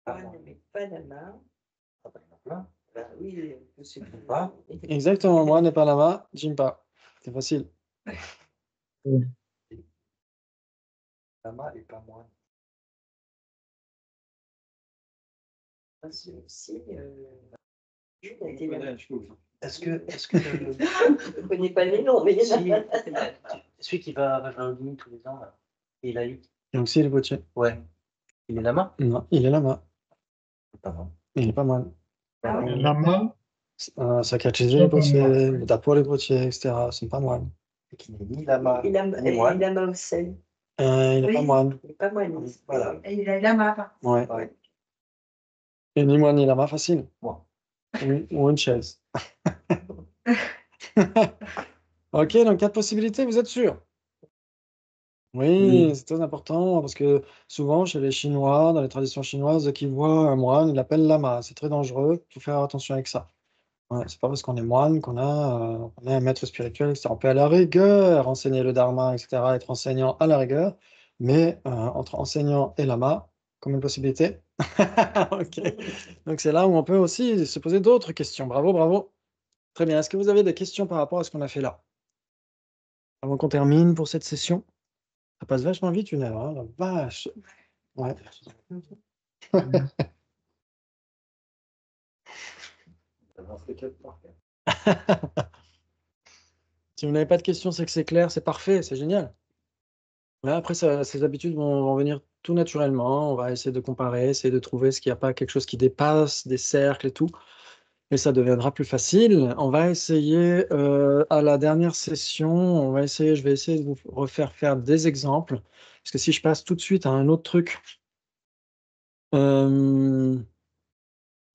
S2: Moine, mais pas la main.
S3: Ah bah, il y en a plein.
S2: Ben oui, je sais
S3: Pas.
S1: Exactement, moine et pas lama, Jimpa. C'est facile.
S3: Lama et pas moi.
S2: C'est aussi.
S4: On connaît la chose.
S3: Est-ce que le-
S2: Je ne connais pas les noms, mais
S3: si, celui qui va à Valladolid tous les ans, là, et il a eu.
S1: Et aussi, il est potier.
S3: Ouais. Il est lama?
S1: Non, il est lama.
S3: C'est pas bon.
S1: Il est pas moine.
S5: Et lama,
S1: Sakachizé
S5: Ça,
S1: est
S5: pas
S1: potier, Dapo est potier, etc. C'est pas moine.
S3: Et qui n'est ni lama,
S2: il a
S3: ni moine.
S2: Mausel.
S1: Il est pas
S2: Oui.
S1: moine.
S2: Il n'est pas moine.
S3: Voilà.
S6: Et il a la map.
S1: Ouais.
S3: Ouais.
S1: Et ni moine ni lama, facile.
S3: Moi.
S1: Ou une chaise. OK, donc 4 possibilités, vous êtes sûr? Oui, c'est très important parce que souvent chez les Chinois, dans les traditions chinoises, dès qu'ils voient un moine, ils l'appellent lama. C'est très dangereux, il faut faire attention avec ça. Ouais, c'est pas parce qu'on est moine qu'on est un maître spirituel, etc. On peut à la rigueur enseigner le dharma, etc., être enseignant à la rigueur, mais entre enseignant et lama, comme une possibilité. OK. Donc c'est là où on peut aussi se poser d'autres questions. Bravo, bravo. Très bien. Est-ce que vous avez des questions par rapport à ce qu'on a fait là? Avant qu'on termine pour cette session? Ça passe vachement vite 1 heure, hein, la vache. Ouais. Si vous n'avez pas de questions, c'est que c'est clair, c'est parfait, c'est génial. Ouais, après, ces habitudes vont venir tout naturellement. On va essayer de comparer, essayer de trouver ce qu'il n'y a pas quelque chose qui dépasse des cercles et tout. Et ça deviendra plus facile. On va essayer, à la dernière session, je vais essayer de vous refaire faire des exemples. Parce que si je passe tout de suite à un autre truc,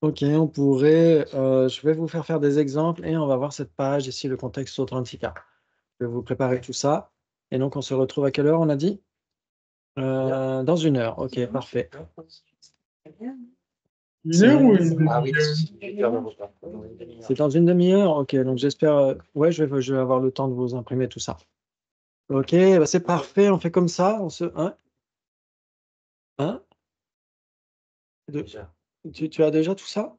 S1: OK, on pourrait, je vais vous faire des exemples et on va voir cette page ici, le contexte authentica. Je vais vous préparer tout ça. Et donc, on se retrouve à quelle heure, on a dit? Dans 1 heure. OK, parfait.
S5: 1 heure ou une
S3: Ah oui,
S5: demi-heure?
S1: C'est dans une demi-heure? OK, donc j'espère, ouais, je vais avoir le temps de vous imprimer tout ça. OK, bah, c'est parfait, on fait comme ça, hein? Hein?
S3: Déjà.
S1: Tu as déjà tout ça?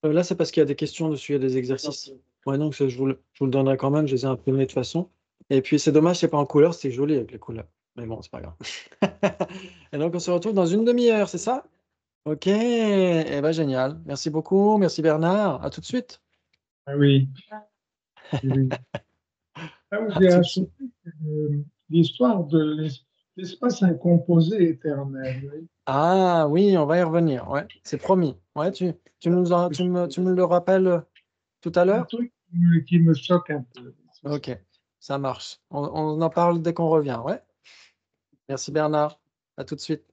S1: Là, c'est parce qu'il y a des questions dessus, il y a des exercices. Ouais, donc je vous le donnerai quand même, je les ai imprimés de toute façon. Et puis c'est dommage, c'est pas en couleur, c'est joli avec les couleurs. Mais bon, c'est pas grave. Et donc on se retrouve dans une demi-heure, c'est ça? OK, eh ben génial. Merci beaucoup, merci Bernard, à tout de suite.
S5: Ah oui. Oui. Ah, vous avez ajouté l'histoire de l'espace incomposé éternel. Oui.
S1: Ah oui, on va y revenir, ouais, c'est promis. Ouais, tu me le rappelles tout à
S5: Un
S1: l'heure?
S5: truc qui me choque un peu.
S1: OK, ça marche. On en parle dès qu'on revient, ouais. Merci Bernard, à tout de suite.